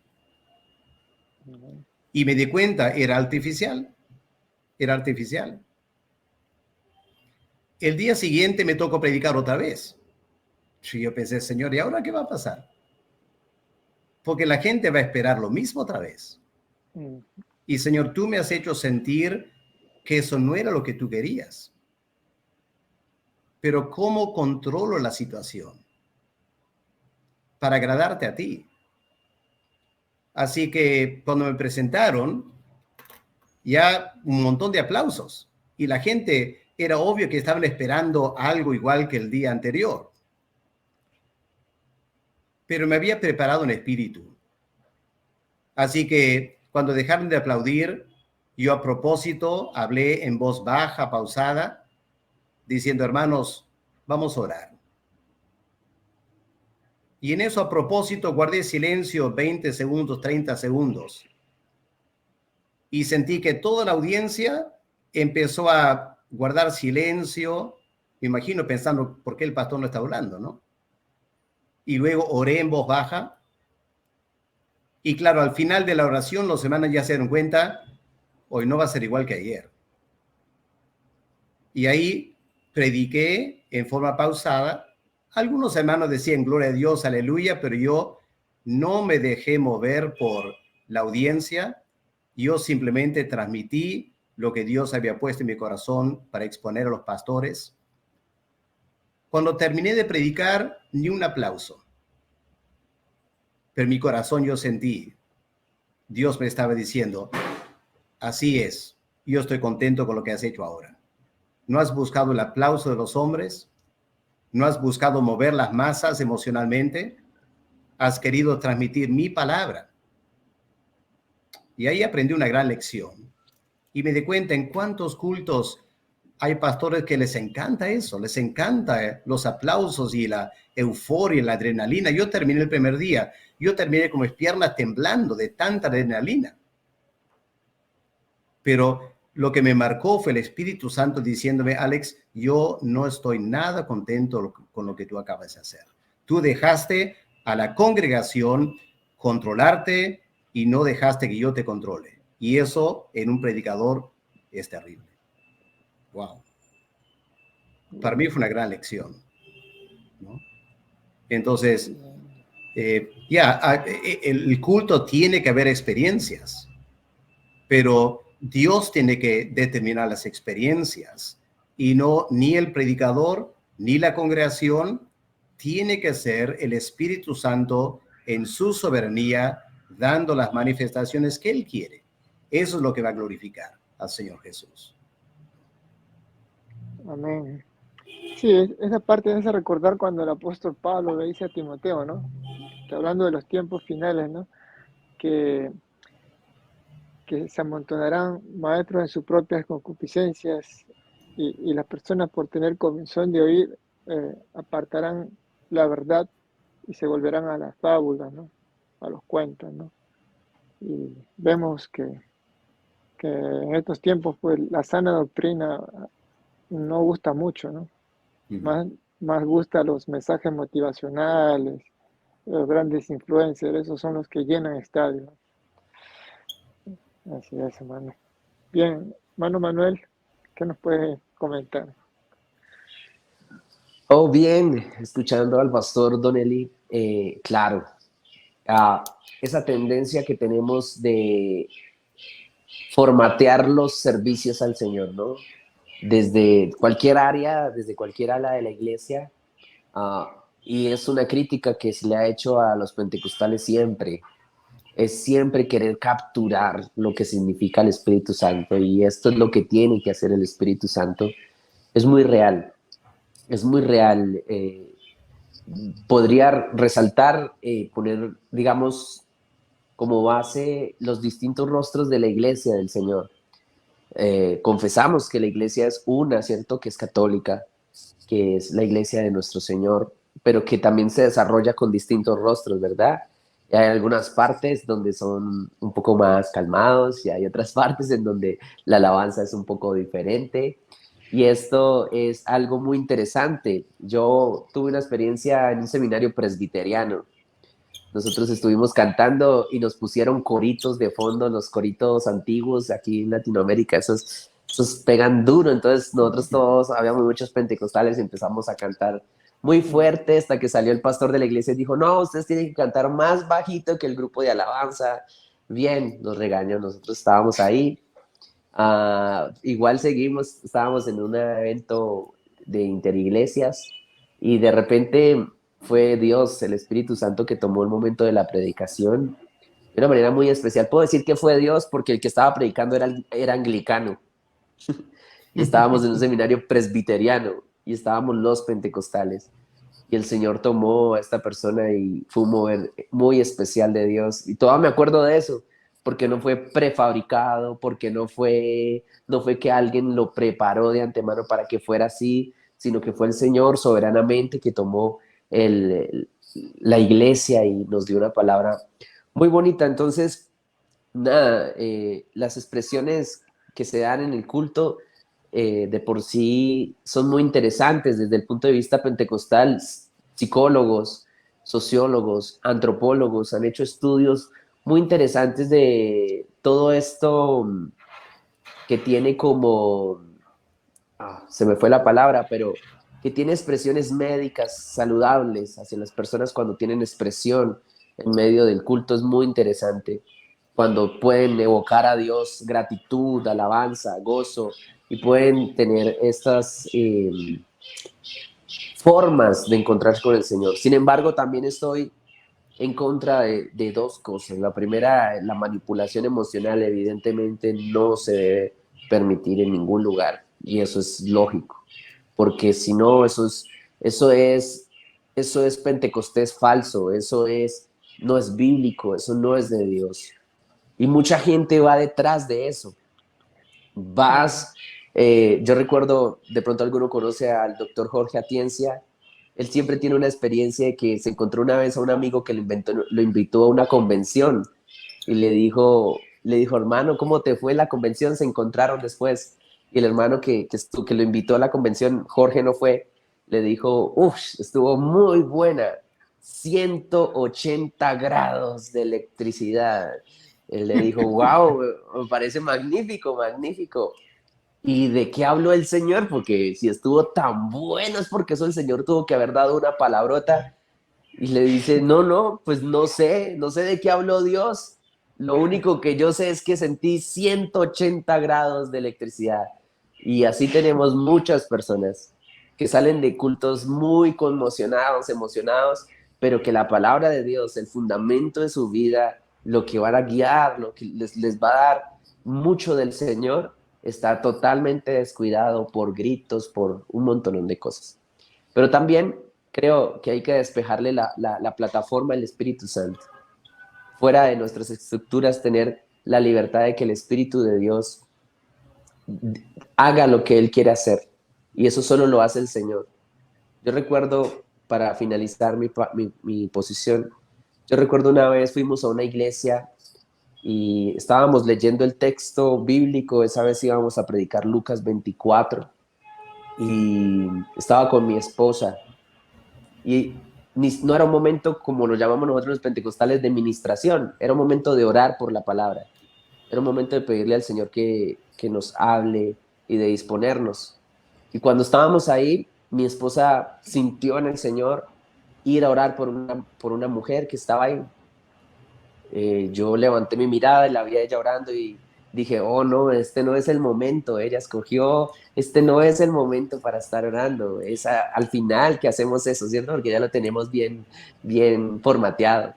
Y me di cuenta, era artificial. Era artificial. El día siguiente me tocó predicar otra vez. Y yo pensé, Señor, ¿y ahora qué va a pasar? Porque la gente va a esperar lo mismo otra vez. Y Señor, tú me has hecho sentir que eso no era lo que tú querías. Pero ¿cómo controlo la situación? Para agradarte a ti. Así que cuando me presentaron, ya un montón de aplausos. Y la gente, era obvio que estaban esperando algo igual que el día anterior. Pero me había preparado en espíritu. Así que cuando dejaron de aplaudir, yo a propósito hablé en voz baja, pausada, diciendo, hermanos, vamos a orar. Y en eso a propósito guardé silencio 20 segundos, 30 segundos. Y sentí que toda la audiencia empezó a guardar silencio, me imagino pensando, ¿por qué el pastor no está hablando, no? Y luego oré en voz baja. Y claro, al final de la oración los hermanos ya se dieron cuenta, hoy no va a ser igual que ayer. Y ahí prediqué en forma pausada. Algunos hermanos decían gloria a Dios, aleluya, pero yo no me dejé mover por la audiencia. Yo simplemente transmití lo que Dios había puesto en mi corazón para exponer a los pastores. Cuando terminé de predicar, ni un aplauso. Pero en mi corazón yo sentí, Dios me estaba diciendo, así es, yo estoy contento con lo que has hecho ahora. No has buscado el aplauso de los hombres, no has buscado mover las masas emocionalmente, has querido transmitir mi palabra. Y ahí aprendí una gran lección. Y me di cuenta en cuántos cultos hay pastores que les encanta eso, les encanta los aplausos y la euforia, la adrenalina. Yo terminé el primer día, yo terminé con mis piernas temblando de tanta adrenalina. Pero lo que me marcó fue el Espíritu Santo diciéndome, Alex, yo no estoy nada contento con lo que tú acabas de hacer. Tú dejaste a la congregación controlarte y no dejaste que yo te controle. Y eso en un predicador es terrible. Wow. Para mí fue una gran lección, ¿no? Entonces, el culto tiene que haber experiencias, pero Dios tiene que determinar las experiencias y no ni el predicador ni la congregación. Tiene que ser el Espíritu Santo en su soberanía dando las manifestaciones que Él quiere. Eso es lo que va a glorificar al Señor Jesús. Amén. Sí, esa parte me hace recordar cuando el apóstol Pablo le dice a Timoteo, ¿no? Que hablando de los tiempos finales, ¿no? Que se amontonarán maestros en sus propias concupiscencias y las personas por tener comezón de oír apartarán la verdad y se volverán a las fábulas, ¿no? A los cuentos, ¿no? Y vemos que en estos tiempos pues la sana doctrina no gusta mucho, ¿no? Más gusta los mensajes motivacionales, los grandes influencers, esos son los que llenan estadios. Así es, hermano. Bien, hermano Manuel, ¿qué nos puede comentar? Oh, bien, escuchando al pastor Don Eli, claro, esa tendencia que tenemos de formatear los servicios al Señor, ¿no? Desde cualquier área, desde cualquier ala de la iglesia, y es una crítica que se le ha hecho a los pentecostales siempre, es siempre querer capturar lo que significa el Espíritu Santo, y esto es lo que tiene que hacer el Espíritu Santo. Es muy real, es muy real. Podría resaltar, poner, digamos, como base los distintos rostros de la iglesia del Señor. Confesamos que la iglesia es una, ¿cierto? Que es católica, que es la iglesia de nuestro Señor, pero que también se desarrolla con distintos rostros, ¿verdad? Y hay algunas partes donde son un poco más calmados y hay otras partes en donde la alabanza es un poco diferente. Y esto es algo muy interesante. Yo tuve una experiencia en un seminario presbiteriano nosotros estuvimos cantando y nos pusieron coritos de fondo, los coritos antiguos aquí en Latinoamérica, esos pegan duro. Entonces nosotros todos, habíamos muchos pentecostales y empezamos a cantar muy fuerte hasta que salió el pastor de la iglesia y dijo, no, ustedes tienen que cantar más bajito que el grupo de alabanza. Bien, nos regañó, nosotros estábamos ahí. Igual estábamos en un evento de interiglesias y de repente fue Dios, el Espíritu Santo, que tomó el momento de la predicación de una manera muy especial. Puedo decir que fue Dios porque el que estaba predicando era anglicano y estábamos en un seminario presbiteriano y estábamos los pentecostales. Y el Señor tomó a esta persona y fue un mover muy especial de Dios. Y todavía me acuerdo de eso, porque no fue prefabricado, porque no fue que alguien lo preparó de antemano para que fuera así, sino que fue el Señor soberanamente que tomó la iglesia y nos dio una palabra muy bonita. Entonces, nada, las expresiones que se dan en el culto de por sí son muy interesantes desde el punto de vista pentecostal. Psicólogos, sociólogos, antropólogos han hecho estudios muy interesantes de todo esto que tiene como, se me fue la palabra, pero que tiene expresiones médicas saludables hacia las personas cuando tienen expresión en medio del culto. Es muy interesante cuando pueden evocar a Dios gratitud, alabanza, gozo, y pueden tener estas formas de encontrarse con el Señor. Sin embargo, también estoy en contra de dos cosas. La primera, la manipulación emocional, evidentemente no se debe permitir en ningún lugar, y eso es lógico, porque si no, eso es Pentecostés falso, no es bíblico, eso no es de Dios. Y mucha gente va detrás de eso. Yo recuerdo, de pronto alguno conoce al doctor Jorge Atiencia. Él siempre tiene una experiencia de que se encontró una vez a un amigo que lo invitó a una convención y le dijo, hermano, ¿cómo te fue la convención? Se encontraron después. Y el hermano que lo invitó a la convención, Jorge no fue, le dijo, estuvo muy buena, 180 grados de electricidad. Él le dijo, wow, me parece magnífico, magnífico. ¿Y de qué habló el Señor? Porque si estuvo tan bueno es porque eso el Señor tuvo que haber dado una palabrota. Y le dice, no, pues no sé de qué habló Dios. Lo único que yo sé es que sentí 180 grados de electricidad. Y así tenemos muchas personas que salen de cultos muy conmocionados, emocionados, pero que la palabra de Dios, el fundamento de su vida, lo que van a guiar, lo que les va a dar mucho del Señor, está totalmente descuidado por gritos, por un montón de cosas. Pero también creo que hay que despejarle la plataforma al Espíritu Santo. Fuera de nuestras estructuras, tener la libertad de que el Espíritu de Dios haga lo que Él quiere hacer. Y eso solo lo hace el Señor. Yo recuerdo, para finalizar mi posición, yo recuerdo una vez fuimos a una iglesia y estábamos leyendo el texto bíblico. Esa vez íbamos a predicar Lucas 24 y estaba con mi esposa y no era un momento como lo llamamos nosotros los pentecostales de ministración, era un momento de orar por la palabra, era un momento de pedirle al Señor que nos hable y de disponernos. Y cuando estábamos ahí, mi esposa sintió en el Señor ir a orar por una mujer que estaba ahí. Yo levanté mi mirada y la vi a ella orando y dije, oh no, este no es el momento. Ella escogió, este no es el momento para estar orando. Es al final que hacemos eso, ¿cierto? Porque ya lo tenemos bien formateado.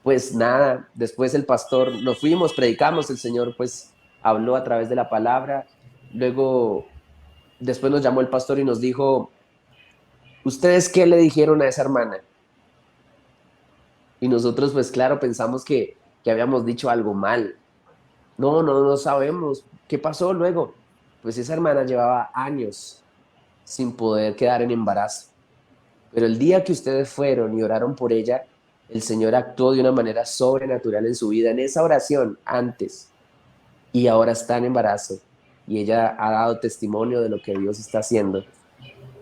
Pues nada, después el pastor, nos fuimos, predicamos, el Señor pues habló a través de la palabra. Luego, después nos llamó el pastor y nos dijo, ¿ustedes qué le dijeron a esa hermana? Y nosotros, pues claro, pensamos que habíamos dicho algo mal. No sabemos. ¿Qué pasó luego? Pues esa hermana llevaba años sin poder quedar en embarazo. Pero el día que ustedes fueron y oraron por ella, el Señor actuó de una manera sobrenatural en su vida, en esa oración antes. Y ahora está en embarazo. Y ella ha dado testimonio de lo que Dios está haciendo.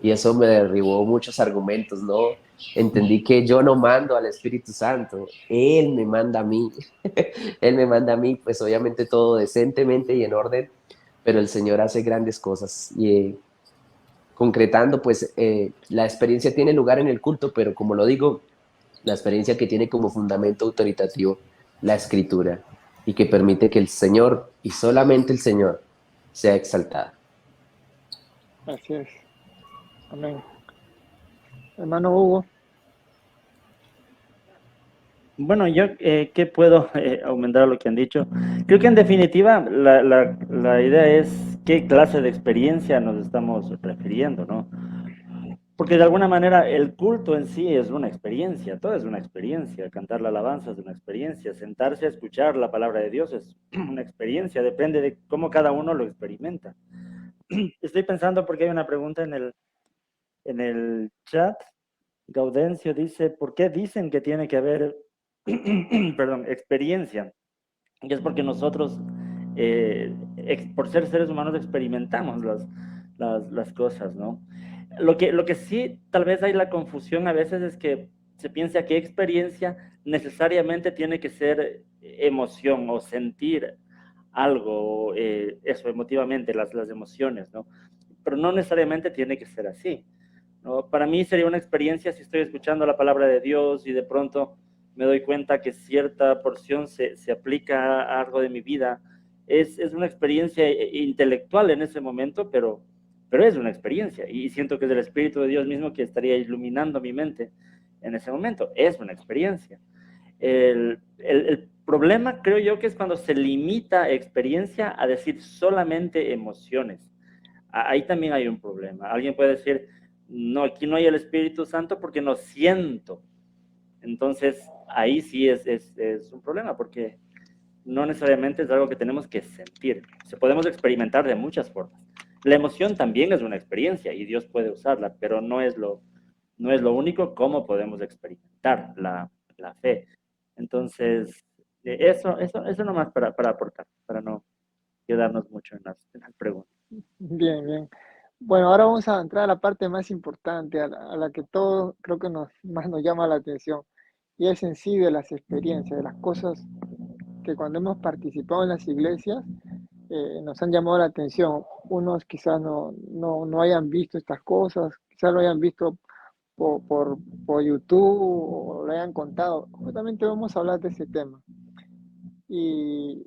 y eso me derribó muchos argumentos, ¿no? Entendí que yo no mando al Espíritu Santo, Él me manda a mí. Él me manda a mí, pues obviamente todo decentemente y en orden, pero el Señor hace grandes cosas. Y concretando, pues la experiencia tiene lugar en el culto, pero como lo digo, la experiencia que tiene como fundamento autoritativo la Escritura y que permite que el Señor y solamente el Señor sea exaltado. Así es. Amén. Hermano Hugo. Bueno, yo, ¿qué puedo aumentar a lo que han dicho? Creo que en definitiva la idea es qué clase de experiencia nos estamos refiriendo, ¿no? Porque de alguna manera el culto en sí es una experiencia, todo es una experiencia, cantar la alabanza es una experiencia, sentarse a escuchar la palabra de Dios es una experiencia, depende de cómo cada uno lo experimenta. Estoy pensando porque hay una pregunta en el chat. Gaudencio dice, ¿por qué dicen que tiene que haber, perdón, experiencia? Y es porque nosotros, por ser seres humanos, experimentamos las cosas, ¿no? Lo que sí, tal vez hay la confusión a veces es que se piensa que experiencia necesariamente tiene que ser emoción o sentir algo, eso, emotivamente, las emociones, ¿no? Pero no necesariamente tiene que ser así, ¿no? Para mí sería una experiencia si estoy escuchando la palabra de Dios y de pronto me doy cuenta que cierta porción se aplica a algo de mi vida. Es una experiencia intelectual en ese momento, pero es una experiencia y siento que es el Espíritu de Dios mismo que estaría iluminando mi mente en ese momento. Es una experiencia. El problema creo yo que es cuando se limita experiencia a decir solamente emociones. Ahí también hay un problema. Alguien puede decir, no, aquí no hay el Espíritu Santo porque no siento. Entonces, ahí sí es un problema porque no necesariamente es algo que tenemos que sentir. Se podemos experimentar de muchas formas. La emoción también es una experiencia y Dios puede usarla, pero no es lo único cómo podemos experimentar la fe. Entonces, eso nomás para aportar, para no quedarnos mucho en las preguntas. Bien, bien. Bueno, ahora vamos a entrar a la parte más importante, a la que todos creo que más nos llama la atención, y es en sí de las experiencias, de las cosas que cuando hemos participado en las iglesias nos han llamado la atención. Unos quizás no hayan visto estas cosas, quizás lo hayan visto por YouTube o lo hayan contado. Justamente vamos a hablar de ese tema. Y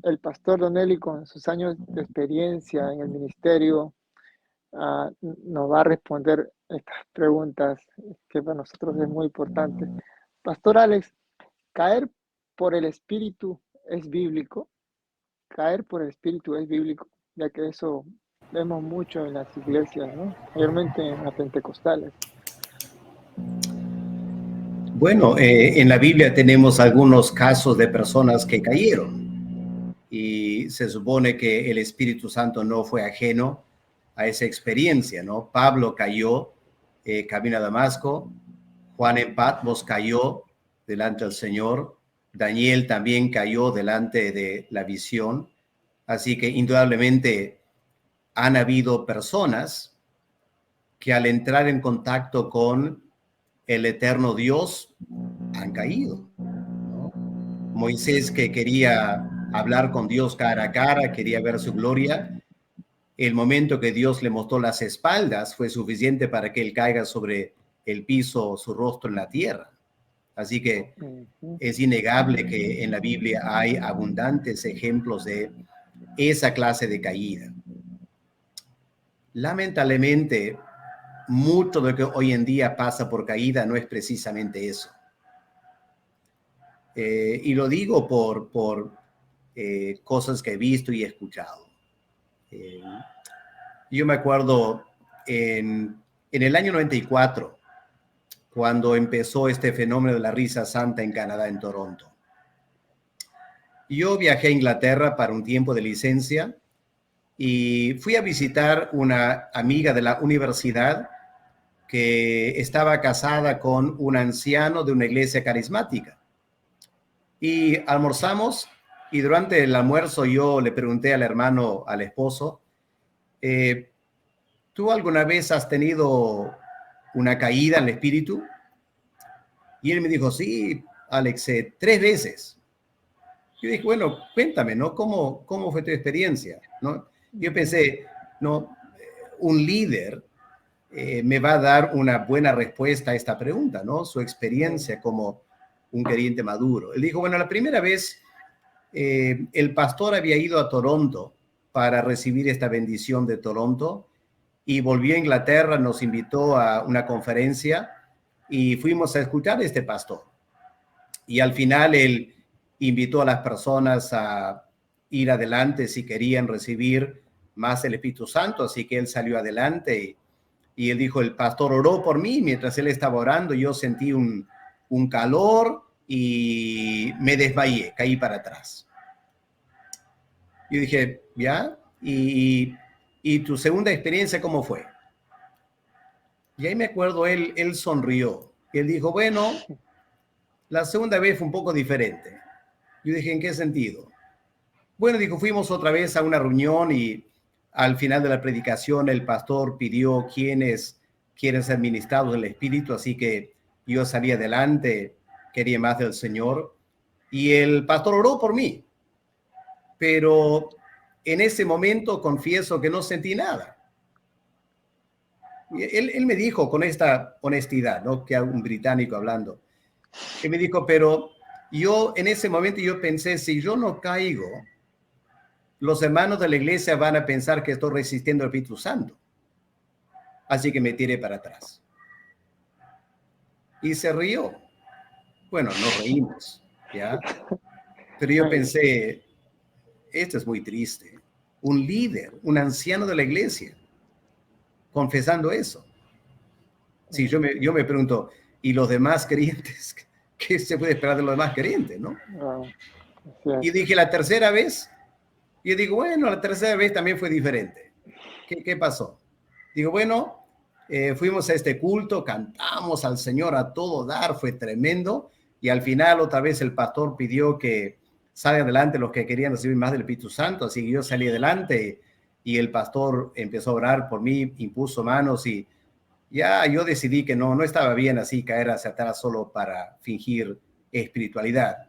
el pastor Don Eli, con sus años de experiencia en el ministerio, nos va a responder estas preguntas que para nosotros es muy importante. Pastor Alex, ¿caer por el Espíritu es bíblico? Caer por el Espíritu es bíblico, ya que eso vemos mucho en las iglesias, ¿no? Mayormente en las pentecostales. Bueno, en la Biblia tenemos algunos casos de personas que cayeron y se supone que el Espíritu Santo no fue ajeno a esa experiencia, ¿no? Pablo cayó camino a Damasco, Juan en Patmos cayó delante del Señor, Daniel también cayó delante de la visión, así que indudablemente han habido personas que al entrar en contacto con el eterno Dios han caído, ¿no? Moisés, que quería hablar con Dios cara a cara, quería ver su gloria, el momento que Dios le mostró las espaldas fue suficiente para que él caiga sobre el piso, su rostro en la tierra. Así que es innegable que en la Biblia hay abundantes ejemplos de esa clase de caída. Lamentablemente, mucho de lo que hoy en día pasa por caída no es precisamente eso. Y lo digo por cosas que he visto y he escuchado. Yo me acuerdo en el año 94, cuando empezó este fenómeno de la risa santa en Canadá, en Toronto. Yo viajé a Inglaterra para un tiempo de licencia y fui a visitar una amiga de la universidad que estaba casada con un anciano de una iglesia carismática. Y almorzamos y durante el almuerzo yo le pregunté al hermano, al esposo, ¿tú alguna vez has tenido una caída en el espíritu? Y él me dijo, sí, Alex, 3 veces. Yo dije, bueno, cuéntame, ¿no? ¿Cómo fue tu experiencia? ¿No? Yo pensé, no, un líder me va a dar una buena respuesta a esta pregunta, ¿no? Su experiencia como un creyente maduro. Él dijo, bueno, la primera vez el pastor había ido a Toronto para recibir esta bendición de Toronto y volvió a Inglaterra, nos invitó a una conferencia y fuimos a escuchar a este pastor. Y al final él invitó a las personas a ir adelante si querían recibir más el Espíritu Santo, así que él salió adelante y él dijo, el pastor oró por mí, mientras él estaba orando yo sentí un calor y me desmayé, caí para atrás. Yo dije, ¿ya? ¿Y tu segunda experiencia cómo fue? Y ahí me acuerdo, él sonrió. Él dijo, bueno, la segunda vez fue un poco diferente. Yo dije, ¿en qué sentido? Bueno, dijo, fuimos otra vez a una reunión y al final de la predicación el pastor pidió quiénes quieren ser ministrados del Espíritu, así que yo salí adelante, quería más del Señor y el pastor oró por mí, pero en ese momento confieso que no sentí nada. Él me dijo con esta honestidad, ¿no? Que un británico hablando, que me dijo, pero yo en ese momento yo pensé, si yo no caigo, los hermanos de la iglesia van a pensar que estoy resistiendo al Espíritu Santo. Así que me tiré para atrás. Y se rió. Bueno, nos reímos, ¿ya? Pero yo pensé, esto es muy triste. Un líder, un anciano de la iglesia, confesando eso. Sí, yo me pregunto, ¿y los demás creyentes? ¿Qué se puede esperar de los demás creyentes, no? Y dije, la tercera vez, yo digo, bueno, la tercera vez también fue diferente. ¿Qué pasó? Digo, bueno, fuimos a este culto, cantamos al Señor a todo dar, fue tremendo, y al final otra vez el pastor pidió que salgan adelante los que querían recibir más del Espíritu Santo, así que yo salí adelante y el pastor empezó a orar por mí, impuso manos y ya yo decidí que no estaba bien así caer hacia atrás solo para fingir espiritualidad.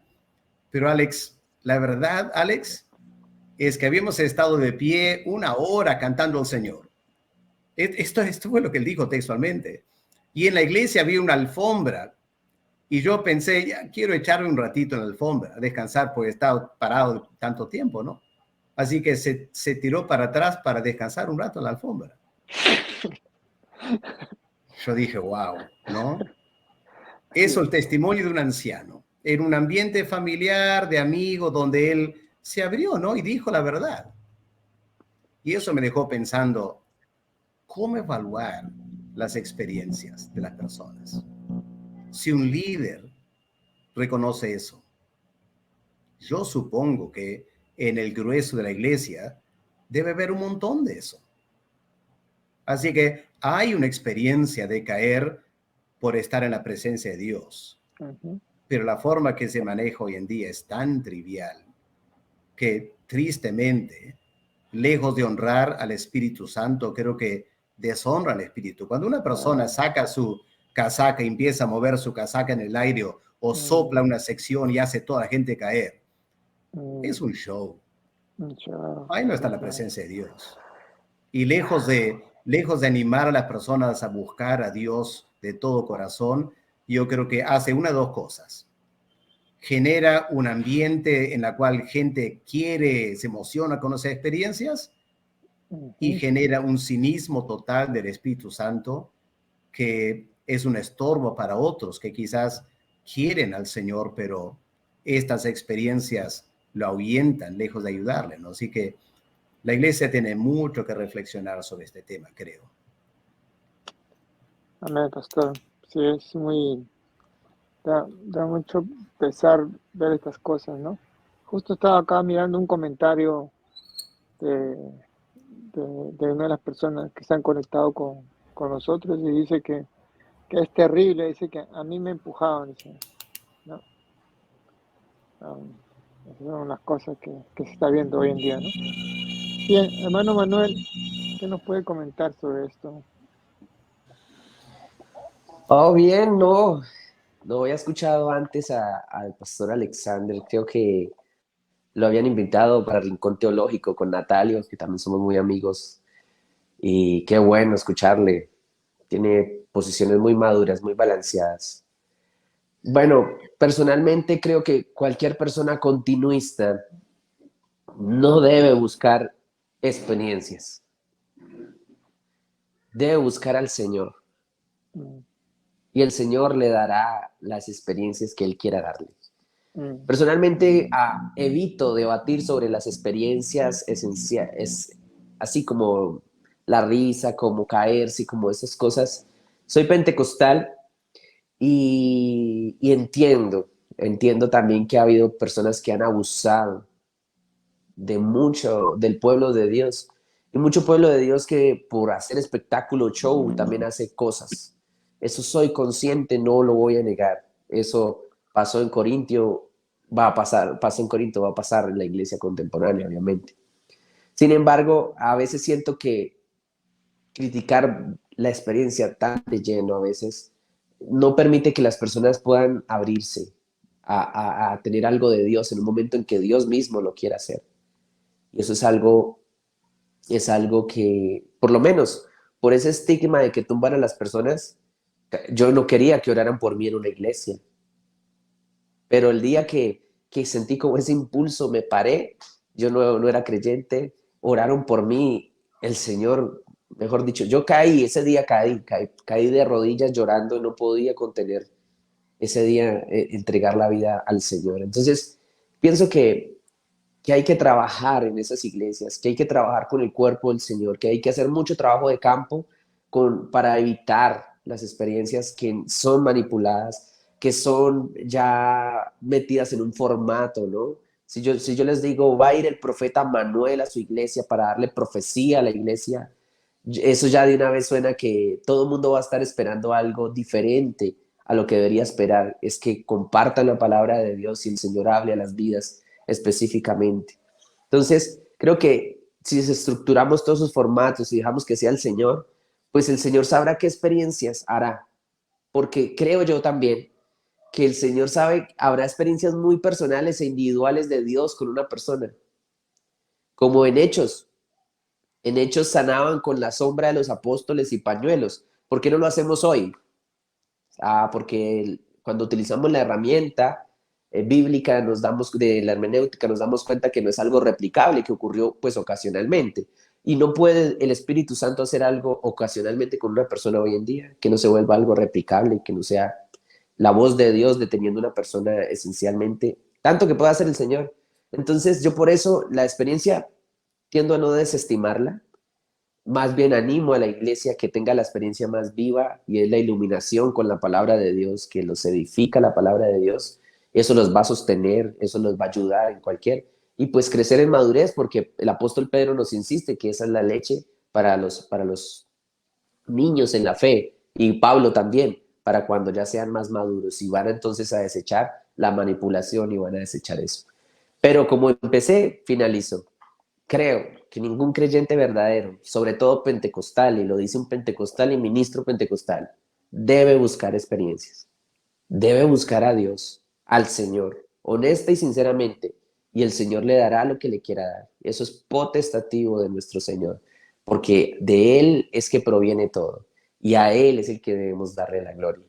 Pero Alex, la verdad, Alex, es que habíamos estado de pie 1 hora cantando al Señor. Esto fue lo que él dijo textualmente. Y en la iglesia había una alfombra. Y yo pensé, ya quiero echarme un ratito en la alfombra, a descansar, porque he estado parado tanto tiempo, ¿no? Así que se tiró para atrás para descansar un rato en la alfombra. Yo dije, wow, ¿no? Eso, el testimonio de un anciano, en un ambiente familiar, de amigos, donde él se abrió, ¿no? Y dijo la verdad. Y eso me dejó pensando, ¿cómo evaluar las experiencias de las personas? Si un líder reconoce eso, yo supongo que en el grueso de la iglesia debe haber un montón de eso. Así que hay una experiencia de caer por estar en la presencia de Dios. Pero la forma que se maneja hoy en día es tan trivial que tristemente, lejos de honrar al Espíritu Santo, creo que deshonra al Espíritu. Cuando una persona saca su casaca y empieza a mover su casaca en el aire o sopla una sección y hace a toda la gente caer, es un show. Ahí no está la presencia de Dios. Y lejos de animar a las personas a buscar a Dios de todo corazón, yo creo que hace una de 2 cosas. Genera un ambiente en el cual gente quiere, se emociona con esas experiencias y genera un cinismo total del Espíritu Santo que es un estorbo para otros que quizás quieren al Señor, pero estas experiencias lo ahuyentan lejos de ayudarle, ¿no? Así que la iglesia tiene mucho que reflexionar sobre este tema, creo. Amén, pastor. Sí, es muy... Da mucho pesar ver estas cosas, ¿no? Justo estaba acá mirando un comentario de una de las personas que están conectadas con nosotros y dice que es terrible, dice que a mí me empujaban, dice, ¿no? Esas son las cosas que se está viendo hoy en día, ¿no? Bien, hermano Manuel, ¿Qué nos puede comentar sobre esto? Oh, bien, no había escuchado antes al pastor Alexander. Creo que lo habían invitado para Rincón Teológico con Natalio, que también somos muy amigos. Y qué bueno escucharle. Tiene posiciones muy maduras, muy balanceadas. Bueno, personalmente creo que cualquier persona continuista no debe buscar experiencias, debe buscar al Señor Mm, y el Señor le dará las experiencias que Él quiera darle. mm, Personalmente, evito debatir sobre las experiencias esenciales, así como la risa, como caerse, como esas cosas. Soy pentecostal y entiendo también que ha habido personas que han abusado de mucho del pueblo de Dios. Y mucho pueblo de Dios que por hacer espectáculo, show, también hace cosas. Eso soy consciente, no lo voy a negar. Eso pasó en Corintio, va a pasar, pasó en Corinto, va a pasar en la iglesia contemporánea, obviamente. Sin embargo, a veces siento que criticar la experiencia tan de lleno a veces no permite que las personas puedan abrirse a tener algo de Dios en un momento en que Dios mismo lo quiera hacer. Y eso es algo que, por lo menos, por ese estigma de que tumban a las personas, yo no quería que oraran por mí en una iglesia, pero el día que sentí como ese impulso, me paré, yo no era creyente, oraron por mí, el Señor, mejor dicho, yo caí, ese día caí de rodillas llorando, no podía contener ese día entregar la vida al Señor. Entonces, pienso que hay que trabajar en esas iglesias, que hay que trabajar con el cuerpo del Señor, que hay que hacer mucho trabajo de campo para evitar las experiencias que son manipuladas, que son ya metidas en un formato, ¿no? Si yo les digo, va a ir el profeta Manuel a su iglesia para darle profecía a la iglesia, eso ya de una vez suena que todo el mundo va a estar esperando algo diferente a lo que debería esperar. Es que compartan la palabra de Dios y el Señor hable a las vidas específicamente. Entonces, creo que si estructuramos todos esos formatos y dejamos que sea el Señor, pues el Señor sabrá qué experiencias hará, porque creo yo también que el Señor sabe, habrá experiencias muy personales e individuales de Dios con una persona, como en Hechos. En Hechos sanaban con la sombra de los apóstoles y pañuelos. ¿Por qué no lo hacemos hoy? Porque cuando utilizamos la herramienta bíblica de la hermenéutica nos damos cuenta que no es algo replicable, que ocurrió pues ocasionalmente. Y no puede el Espíritu Santo hacer algo ocasionalmente con una persona hoy en día, que no se vuelva algo replicable, que no sea la voz de Dios deteniendo a una persona esencialmente, tanto que pueda hacer el Señor. Entonces yo por eso la experiencia tiendo a no desestimarla, más bien animo a la iglesia que tenga la experiencia más viva y es la iluminación con la palabra de Dios, que los edifica la palabra de Dios. Eso los va a sostener, eso los va a ayudar en cualquier. Y pues crecer en madurez, porque el apóstol Pedro nos insiste que esa es la leche para los niños en la fe, y Pablo también, para cuando ya sean más maduros y van entonces a desechar la manipulación y van a desechar eso. Pero como empecé, finalizo. Creo que ningún creyente verdadero, sobre todo pentecostal, y lo dice un pentecostal y ministro pentecostal, debe buscar experiencias, debe buscar a Dios, al Señor, honesta y sinceramente, y el Señor le dará lo que le quiera dar. Eso es potestativo de nuestro Señor, porque de Él es que proviene todo, y a Él es el que debemos darle la gloria.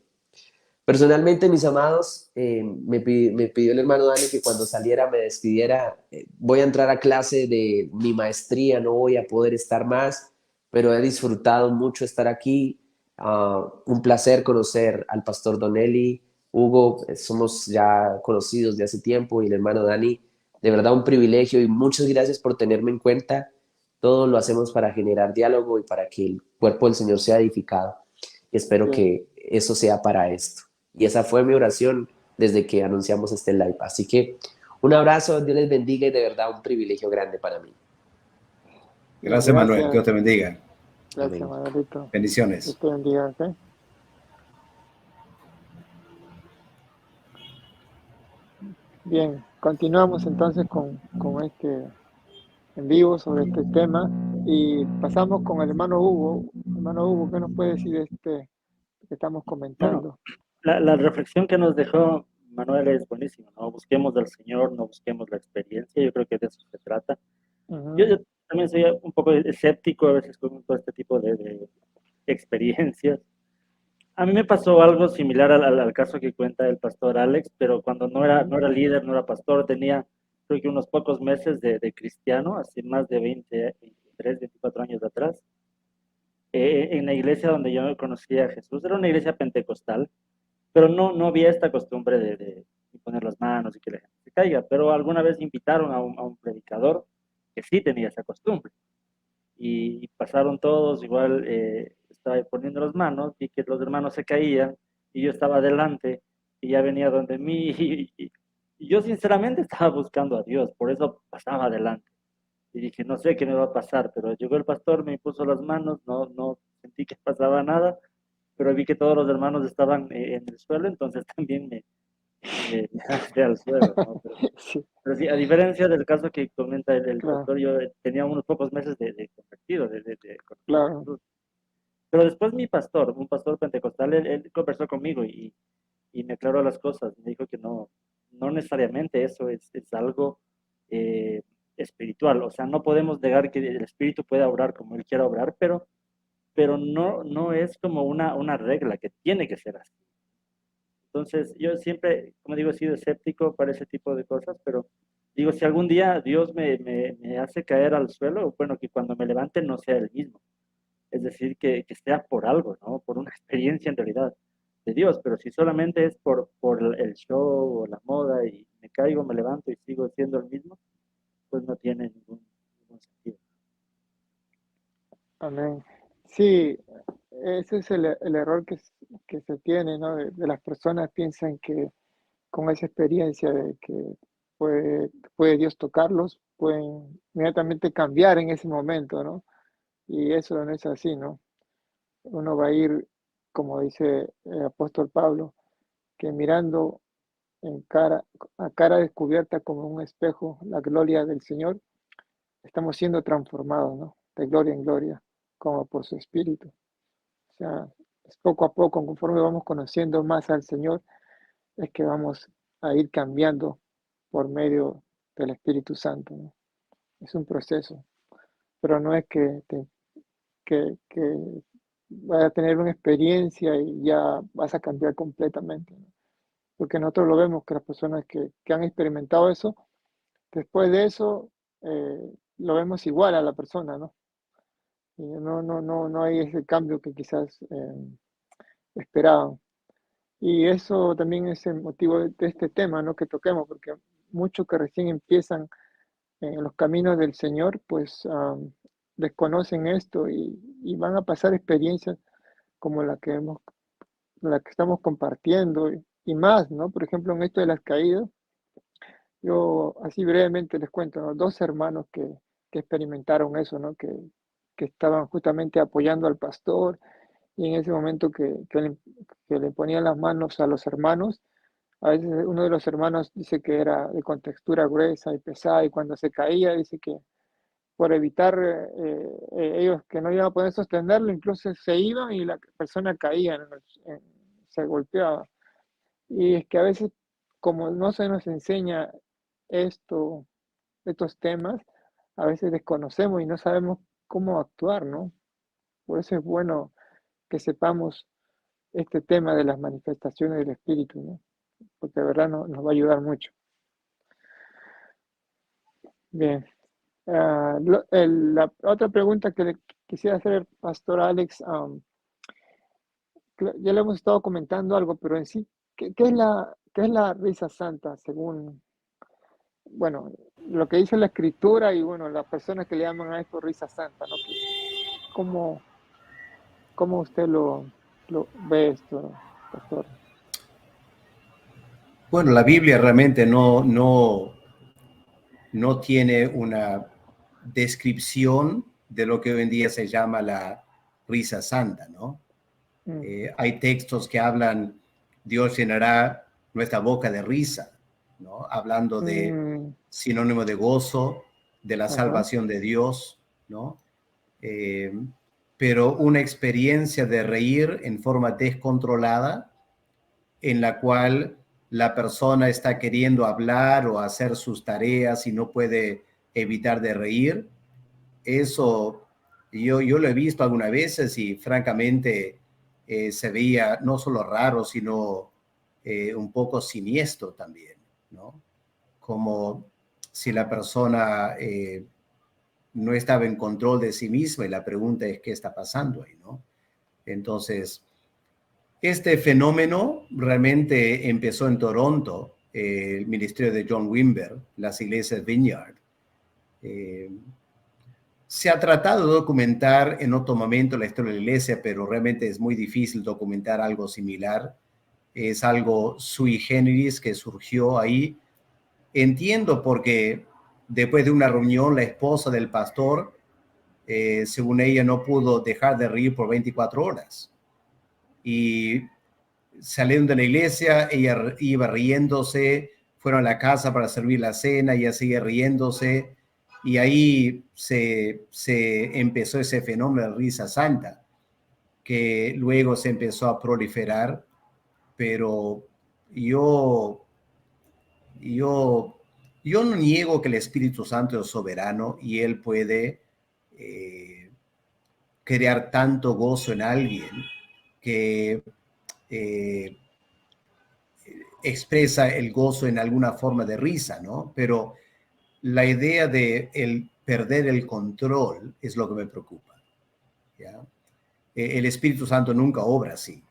Personalmente, mis amados, me pidió el hermano Dani que cuando saliera me despidiera. Voy a entrar a clase de mi maestría, no voy a poder estar más, pero he disfrutado mucho estar aquí. Un placer conocer al pastor Donelli, Hugo, somos ya conocidos de hace tiempo, y el hermano Dani, de verdad un privilegio y muchas gracias por tenerme en cuenta. Todo lo hacemos para generar diálogo y para que el cuerpo del Señor sea edificado. Y espero bien, que eso sea para esto. Y esa fue mi oración desde que anunciamos este live. Así que un abrazo, Dios les bendiga y de verdad un privilegio grande para mí. bien, Gracias, Manuel. Dios gracias, te bendiga. gracias, Amén. Manuelito. Bendiciones. Dios te bendiga, ¿ok? Bien, continuamos entonces con en vivo sobre este tema y pasamos con el hermano Hugo. Hermano Hugo, ¿qué nos puede decir de este que estamos Bueno, comentando? la reflexión que nos dejó Manuel es buenísima, ¿no? Busquemos al Señor, no busquemos la experiencia, yo creo que de eso se trata. Yo también soy un poco escéptico a veces con todo este tipo de experiencias. A mí me pasó algo similar al caso que cuenta el pastor Alex, pero cuando no era líder, no era pastor, tenía creo que unos pocos meses de cristiano, así más de 20, 23, 24 años atrás, en la iglesia donde yo conocí a Jesús. Era una iglesia pentecostal, pero no había esta costumbre de poner las manos y que la gente se caiga, pero alguna vez invitaron a un predicador que sí tenía esa costumbre. Y pasaron todos, igual estaba poniendo las manos, vi que los hermanos se caían y yo estaba adelante y ya venía donde mí y yo sinceramente estaba buscando a Dios, por eso pasaba adelante. Y dije, no sé qué me va a pasar, pero llegó el pastor, me puso las manos, no sentí que pasaba nada, pero vi que todos los hermanos estaban en el suelo, entonces también me bajé al suelo, ¿no? Sí, Pero sí, a diferencia del caso que comenta el claro, pastor, yo tenía unos pocos meses de convertido, de conocer a claro. Jesús. Pero después mi pastor, un pastor pentecostal, él conversó conmigo y me aclaró las cosas. Me dijo que no necesariamente eso es algo eh, espiritual. O sea, no podemos negar que el espíritu pueda obrar como él quiera obrar, pero no es como una regla que tiene que ser así. Entonces, yo siempre, como digo, he sido escéptico para ese tipo de cosas, pero digo, si algún día Dios me hace caer al suelo, bueno, que cuando me levante no sea el mismo. Es decir, que sea por algo, ¿no? Por una experiencia en realidad de Dios, pero si solamente es por el show o la moda y me caigo, me levanto y sigo siendo el mismo, pues no tiene ningún sentido. Amén. Sí, ese es el error que se tiene, ¿no? De las personas piensan que con esa experiencia de que puede Dios tocarlos, pueden inmediatamente cambiar en ese momento, ¿no? Y eso no es así, ¿no? Uno va a ir, como dice el apóstol Pablo, que mirando en a cara descubierta como un espejo la gloria del Señor, estamos siendo transformados, ¿no? De gloria en gloria, como por su Espíritu. O sea, es poco a poco, conforme vamos conociendo más al Señor, es que vamos a ir cambiando por medio del Espíritu Santo, ¿no? Es un proceso, pero no es que vaya a tener una experiencia y ya vas a cambiar completamente, ¿no? Porque nosotros lo vemos que las personas que han experimentado eso, después de eso, lo vemos igual a la persona, ¿no? Y no hay ese cambio que quizás esperaban. Y eso también es el motivo de este tema, ¿no? Que toquemos, porque muchos que recién empiezan en los caminos del Señor, pues desconocen esto y van a pasar experiencias como la que estamos compartiendo y más, ¿no? Por ejemplo, en esto de las caídas, yo así brevemente les cuento, ¿no? Dos hermanos que experimentaron eso, ¿no? Que estaban justamente apoyando al pastor y en ese momento que le ponían las manos a los hermanos, a veces uno de los hermanos dice que era de contextura gruesa y pesada y cuando se caía dice que por evitar ellos que no iban a poder sostenerlo, incluso se iban y la persona caía, se golpeaba. Y es que a veces, como no se nos enseña esto, estos temas, a veces desconocemos y no sabemos cómo actuar, ¿no? Por eso es bueno que sepamos este tema de las manifestaciones del Espíritu, ¿no? Porque de verdad nos va a ayudar mucho. Bien. La otra pregunta que le quisiera hacer, Pastor Alex, ya le hemos estado comentando algo, pero en sí, qué es la risa santa según, bueno, lo que dice la Escritura y, bueno, las personas que le llaman a esto risa santa, ¿no? ¿Cómo, cómo usted lo ve esto, Pastor? Bueno, la Biblia realmente no tiene una descripción de lo que hoy en día se llama la risa santa, ¿no? Mm, Hay textos que hablan, Dios llenará nuestra boca de risa, ¿no? Hablando de mm, sinónimo de gozo, de la Ajá. salvación de Dios, ¿no? Pero una experiencia de reír en forma descontrolada, en la cual la persona está queriendo hablar o hacer sus tareas y no puede evitar de reír, eso yo lo he visto algunas veces y francamente se veía no solo raro, sino un poco siniestro también, ¿no? Como si la persona no estaba en control de sí misma y la pregunta es qué está pasando ahí, ¿no? Entonces, este fenómeno realmente empezó en Toronto, el ministerio de John Wimber, las iglesias Vineyard. Se ha tratado de documentar en otro momento la historia de la iglesia, pero realmente es muy difícil documentar algo similar. Es algo sui generis que surgió ahí. Entiendo porque después de una reunión, la esposa del pastor, según ella, no pudo dejar de reír por 24 horas. Y saliendo de la iglesia, ella iba riéndose, fueron a la casa para servir la cena, ella sigue riéndose, y ahí se empezó ese fenómeno de risa santa, que luego se empezó a proliferar, pero yo no niego que el Espíritu Santo es soberano y Él puede crear tanto gozo en alguien que expresa el gozo en alguna forma de risa, ¿no? Pero la idea de el perder el control es lo que me preocupa, ¿ya? El Espíritu Santo nunca obra así,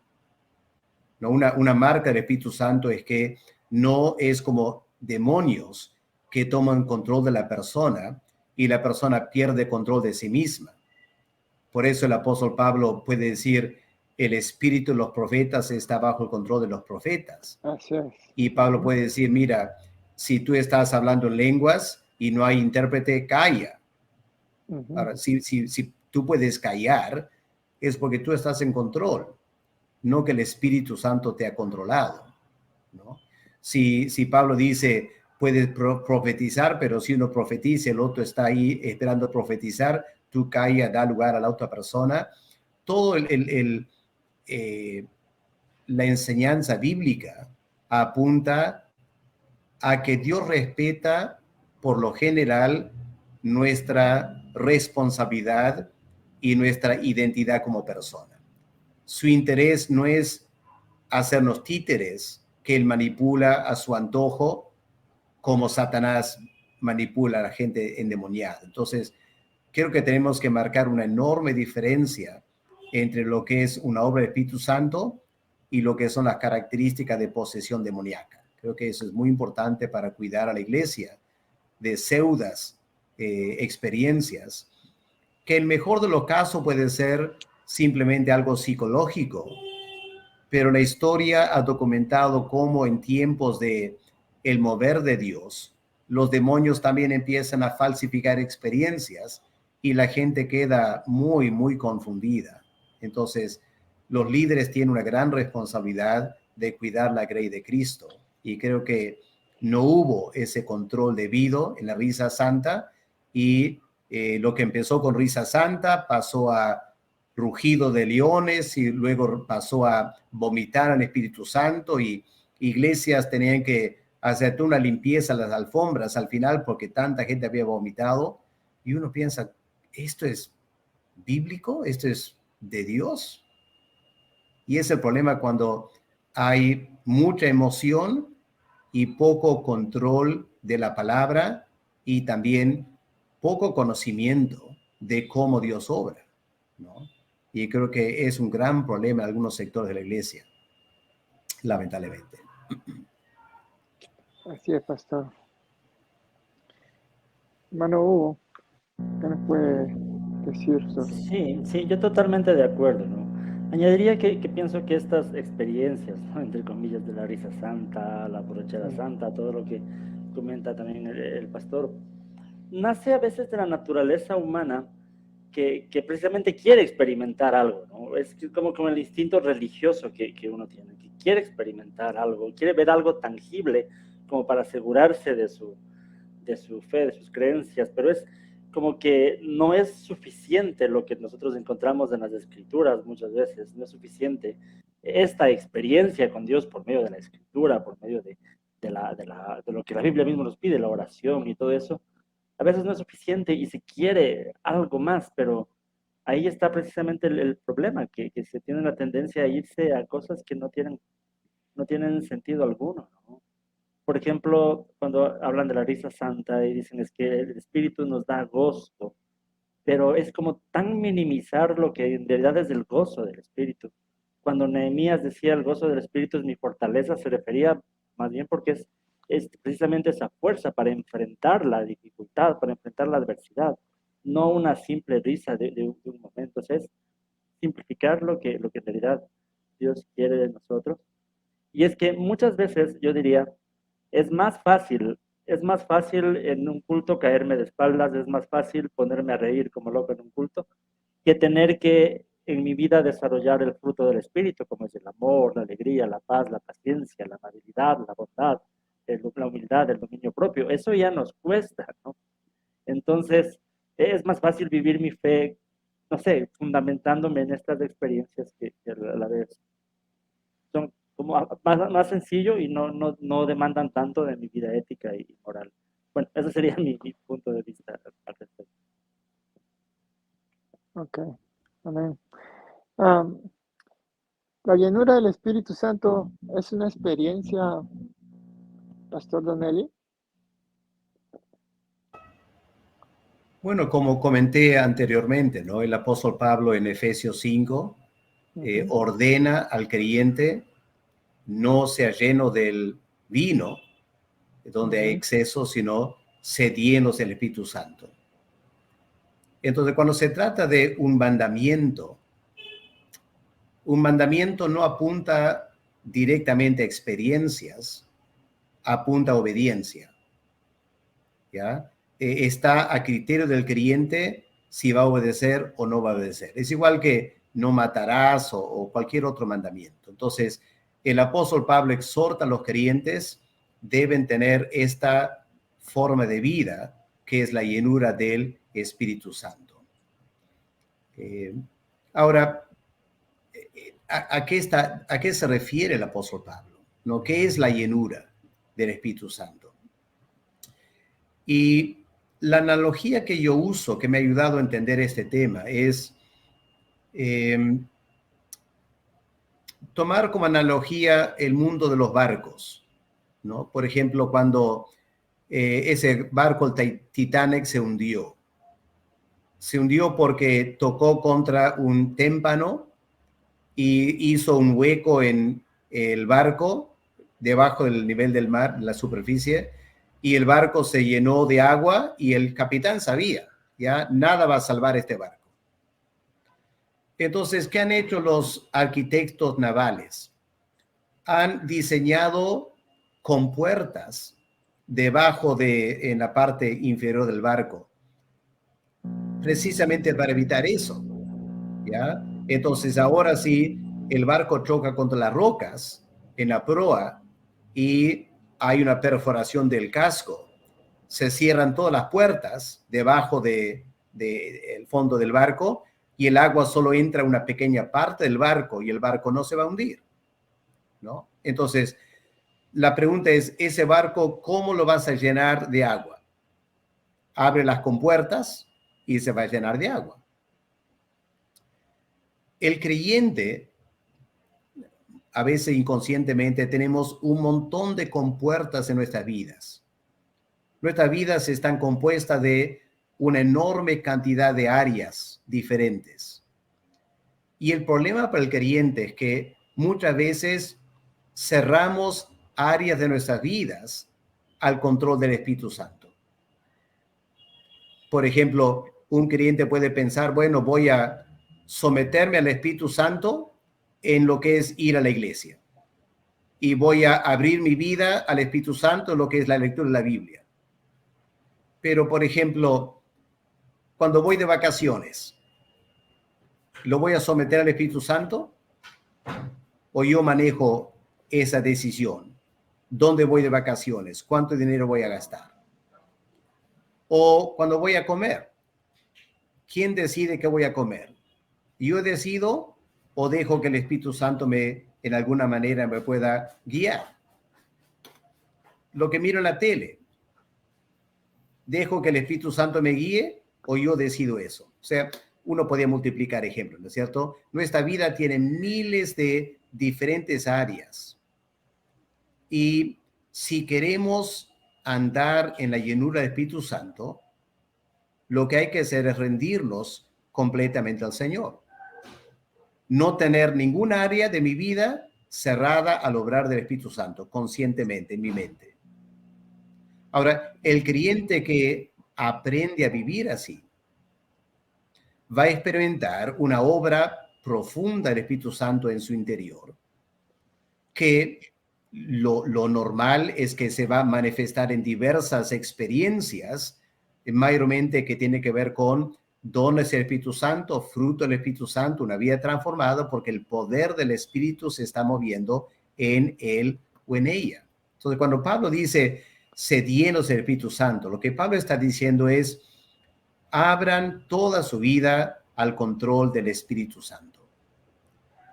¿no? Una marca del Espíritu Santo es que no es como demonios que toman control de la persona y la persona pierde control de sí misma. Por eso el apóstol Pablo puede decir, el espíritu de los profetas está bajo el control de los profetas. Así es. Y Pablo puede decir, mira, si tú estás hablando en lenguas y no hay intérprete, calla. Ahora, si tú puedes callar, es porque tú estás en control, no que el Espíritu Santo te ha controlado, ¿no? Si Pablo dice, puedes profetizar, pero si uno profetiza, el otro está ahí esperando profetizar, tú calla, da lugar a la otra persona. Todo la enseñanza bíblica apunta a que Dios respeta, por lo general, nuestra responsabilidad y nuestra identidad como persona. Su interés no es hacernos títeres que Él manipula a su antojo, como Satanás manipula a la gente endemoniada. Entonces, creo que tenemos que marcar una enorme diferencia entre lo que es una obra del Espíritu Santo y lo que son las características de posesión demoníaca. Creo que eso es muy importante para cuidar a la iglesia de pseudas experiencias, que el mejor de los casos puede ser simplemente algo psicológico, pero la historia ha documentado cómo en tiempos de el mover de Dios, los demonios también empiezan a falsificar experiencias y la gente queda muy, muy confundida. Entonces, los líderes tienen una gran responsabilidad de cuidar la grey de Cristo. Y creo que no hubo ese control debido en la risa santa y lo que empezó con risa santa pasó a rugido de leones y luego pasó a vomitar al Espíritu Santo y iglesias tenían que hacer una limpieza a las alfombras al final porque tanta gente había vomitado y uno piensa, ¿esto es bíblico? ¿Esto es de Dios? Y es el problema cuando hay mucha emoción y poco control de la palabra y también poco conocimiento de cómo Dios obra, ¿no? Y creo que es un gran problema en algunos sectores de la iglesia, lamentablemente. Así es, pastor. Hermano Hugo, ¿qué nos puede decir sobre? Sí, yo totalmente de acuerdo, ¿no? Añadiría que pienso que estas experiencias, ¿no?, entre comillas, de la risa santa, la borrachera santa, todo lo que comenta también el pastor, nace a veces de la naturaleza humana que precisamente quiere experimentar algo, ¿no? Es como el instinto religioso que uno tiene, que quiere experimentar algo, quiere ver algo tangible como para asegurarse de su fe, de sus creencias, pero es como que no es suficiente lo que nosotros encontramos en las Escrituras muchas veces, no es suficiente esta experiencia con Dios por medio de la Escritura, por medio de lo que la Biblia mismo nos pide, la oración y todo eso. A veces no es suficiente y se quiere algo más, pero ahí está precisamente el problema, que se tiene la tendencia a irse a cosas que no tienen sentido alguno, ¿no? Por ejemplo, cuando hablan de la risa santa y dicen es que el Espíritu nos da gozo, pero es como tan minimizar lo que en realidad es el gozo del Espíritu. Cuando Nehemías decía el gozo del Espíritu es mi fortaleza, se refería más bien porque es precisamente esa fuerza para enfrentar la dificultad, para enfrentar la adversidad, no una simple risa de un momento, o sea, es simplificar lo que en realidad Dios quiere de nosotros. Y es que muchas veces yo diría, es más fácil en un culto caerme de espaldas, es más fácil ponerme a reír como loco en un culto, que tener que en mi vida desarrollar el fruto del Espíritu, como es el amor, la alegría, la paz, la paciencia, la amabilidad, la bondad, la humildad, el dominio propio. Eso ya nos cuesta, ¿no? Entonces, es más fácil vivir mi fe, no sé, fundamentándome en estas experiencias que a la vez son como más sencillo y no demandan tanto de mi vida ética y moral. Bueno, ese sería mi punto de vista al respecto. Ok, amén. La llenura del Espíritu Santo es una experiencia, Pastor Donnelly. Bueno, como comenté anteriormente, ¿no? El apóstol Pablo en Efesios 5 ordena al creyente no sea lleno del vino, donde hay exceso, sino sed llenos del Espíritu Santo. Entonces, cuando se trata de un mandamiento no apunta directamente a experiencias, apunta a obediencia, ¿ya? Está a criterio del creyente si va a obedecer o no va a obedecer. Es igual que no matarás o cualquier otro mandamiento. Entonces, el apóstol Pablo exhorta a los creyentes, deben tener esta forma de vida que es la llenura del Espíritu Santo. Ahora, ¿a qué se refiere el apóstol Pablo? ¿No? ¿Qué es la llenura del Espíritu Santo? Y la analogía que yo uso, que me ha ayudado a entender este tema, es tomar como analogía el mundo de los barcos, ¿no? Por ejemplo, cuando ese barco, el Titanic, se hundió. Se hundió porque tocó contra un témpano y hizo un hueco en el barco, debajo del nivel del mar, la superficie, y el barco se llenó de agua y el capitán sabía, ya nada va a salvar este barco. Entonces, ¿qué han hecho los arquitectos navales? Han diseñado compuertas debajo en la parte inferior del barco, precisamente para evitar eso, ¿ya? Entonces, ahora sí, el barco choca contra las rocas en la proa y hay una perforación del casco. Se cierran todas las puertas debajo del fondo del barco y el agua solo entra a una pequeña parte del barco y el barco no se va a hundir, ¿no? Entonces, la pregunta es, ¿ese barco cómo lo vas a llenar de agua? Abre las compuertas y se va a llenar de agua. El creyente, a veces inconscientemente, tenemos un montón de compuertas en nuestras vidas. Nuestras vidas están compuestas de una enorme cantidad de áreas diferentes. Y el problema para el creyente es que muchas veces cerramos áreas de nuestras vidas al control del Espíritu Santo. Por ejemplo, un creyente puede pensar, bueno, voy a someterme al Espíritu Santo en lo que es ir a la iglesia. Y voy a abrir mi vida al Espíritu Santo en lo que es la lectura de la Biblia. Pero, por ejemplo, cuando voy de vacaciones, ¿lo voy a someter al Espíritu Santo? ¿O yo manejo esa decisión? ¿Dónde voy de vacaciones? ¿Cuánto dinero voy a gastar? O cuando voy a comer, ¿quién decide qué voy a comer? ¿Yo decido o dejo que el Espíritu Santo en alguna manera me pueda guiar? Lo que miro en la tele, ¿dejo que el Espíritu Santo me guíe o yo decido eso? O sea, uno podría multiplicar ejemplos, ¿no es cierto? Nuestra vida tiene miles de diferentes áreas. Y si queremos andar en la llenura del Espíritu Santo, lo que hay que hacer es rendirnos completamente al Señor. No tener ningún área de mi vida cerrada al obrar del Espíritu Santo, conscientemente en mi mente. Ahora, el creyente que aprende a vivir así va a experimentar una obra profunda del Espíritu Santo en su interior, que lo normal es que se va a manifestar en diversas experiencias, mayormente que tiene que ver con dones del Espíritu Santo, fruto del Espíritu Santo, una vida transformada, porque el poder del Espíritu se está moviendo en él o en ella. Entonces, cuando Pablo dice, sed llenos del Espíritu Santo, lo que Pablo está diciendo es, abran toda su vida al control del Espíritu Santo.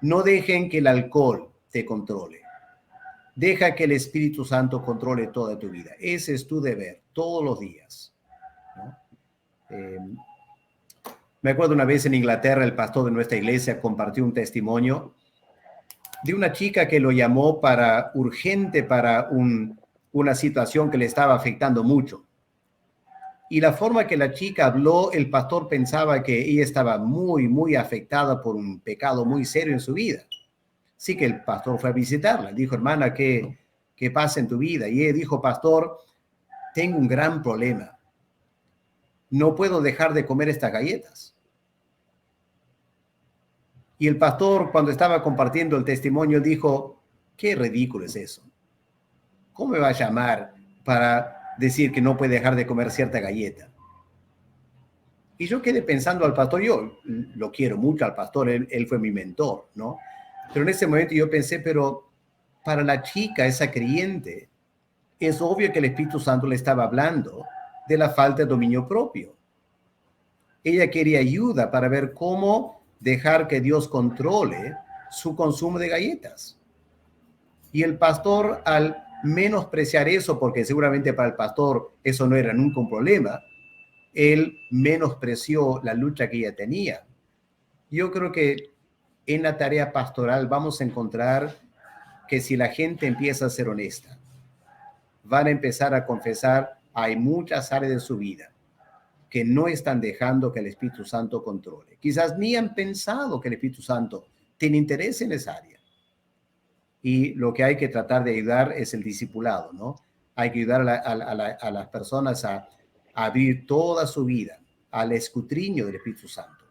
No dejen que el alcohol te controle. Deja que el Espíritu Santo controle toda tu vida. Ese es tu deber, todos los días, ¿no? Me acuerdo una vez en Inglaterra, el pastor de nuestra iglesia compartió un testimonio de una chica que lo llamó urgente para una situación que le estaba afectando mucho. Y la forma que la chica habló, el pastor pensaba que ella estaba muy, muy afectada por un pecado muy serio en su vida. Así que el pastor fue a visitarla. Dijo, hermana, ¿qué pasa en tu vida? Y ella dijo, pastor, tengo un gran problema. No puedo dejar de comer estas galletas. Y el pastor, cuando estaba compartiendo el testimonio, dijo, qué ridículo es eso. ¿Cómo me va a llamar para decir que no puede dejar de comer cierta galleta? Y yo quedé pensando al pastor, yo lo quiero mucho al pastor, él fue mi mentor, ¿no? Pero en ese momento yo pensé, pero para la chica, esa creyente, es obvio que el Espíritu Santo le estaba hablando de la falta de dominio propio. Ella quería ayuda para ver cómo dejar que Dios controle su consumo de galletas. Y el pastor, al menospreciar eso, porque seguramente para el pastor eso no era nunca un problema, él menospreció la lucha que ella tenía. Yo creo que en la tarea pastoral vamos a encontrar que si la gente empieza a ser honesta, van a empezar a confesar, hay muchas áreas de su vida que no están dejando que el Espíritu Santo controle. Quizás ni han pensado que el Espíritu Santo tiene interés en esa área. Y lo que hay que tratar de ayudar es el discipulado, ¿no? Hay que ayudar a las personas a abrir toda su vida al escudriño del Espíritu Santo.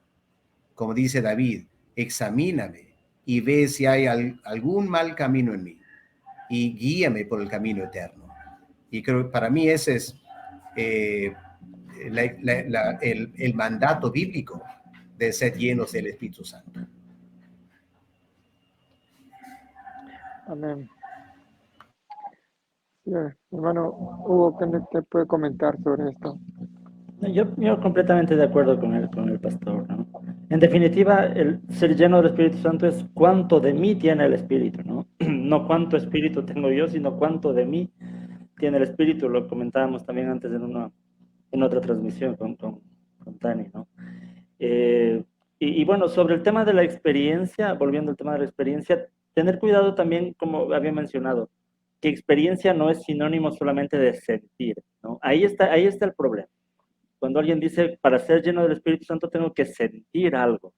Como dice David, examíname y ve si hay algún mal camino en mí y guíame por el camino eterno. Y creo que para mí ese es el mandato bíblico de ser llenos del Espíritu Santo. Amén. Sí, hermano Hugo, ¿qué te puede comentar sobre esto? Yo completamente de acuerdo con el pastor, ¿no? En definitiva, el ser lleno del Espíritu Santo es cuánto de mí tiene el Espíritu, ¿no? No cuánto Espíritu tengo yo, sino cuánto de mí tiene el Espíritu. Lo comentábamos también antes en otra transmisión con Tani, ¿no? Y bueno, sobre el tema de la experiencia, volviendo al tema de la experiencia, tener cuidado también, como había mencionado, que experiencia no es sinónimo solamente de sentir, ¿no? Ahí está el problema. Cuando alguien dice, para ser lleno del Espíritu Santo tengo que sentir algo.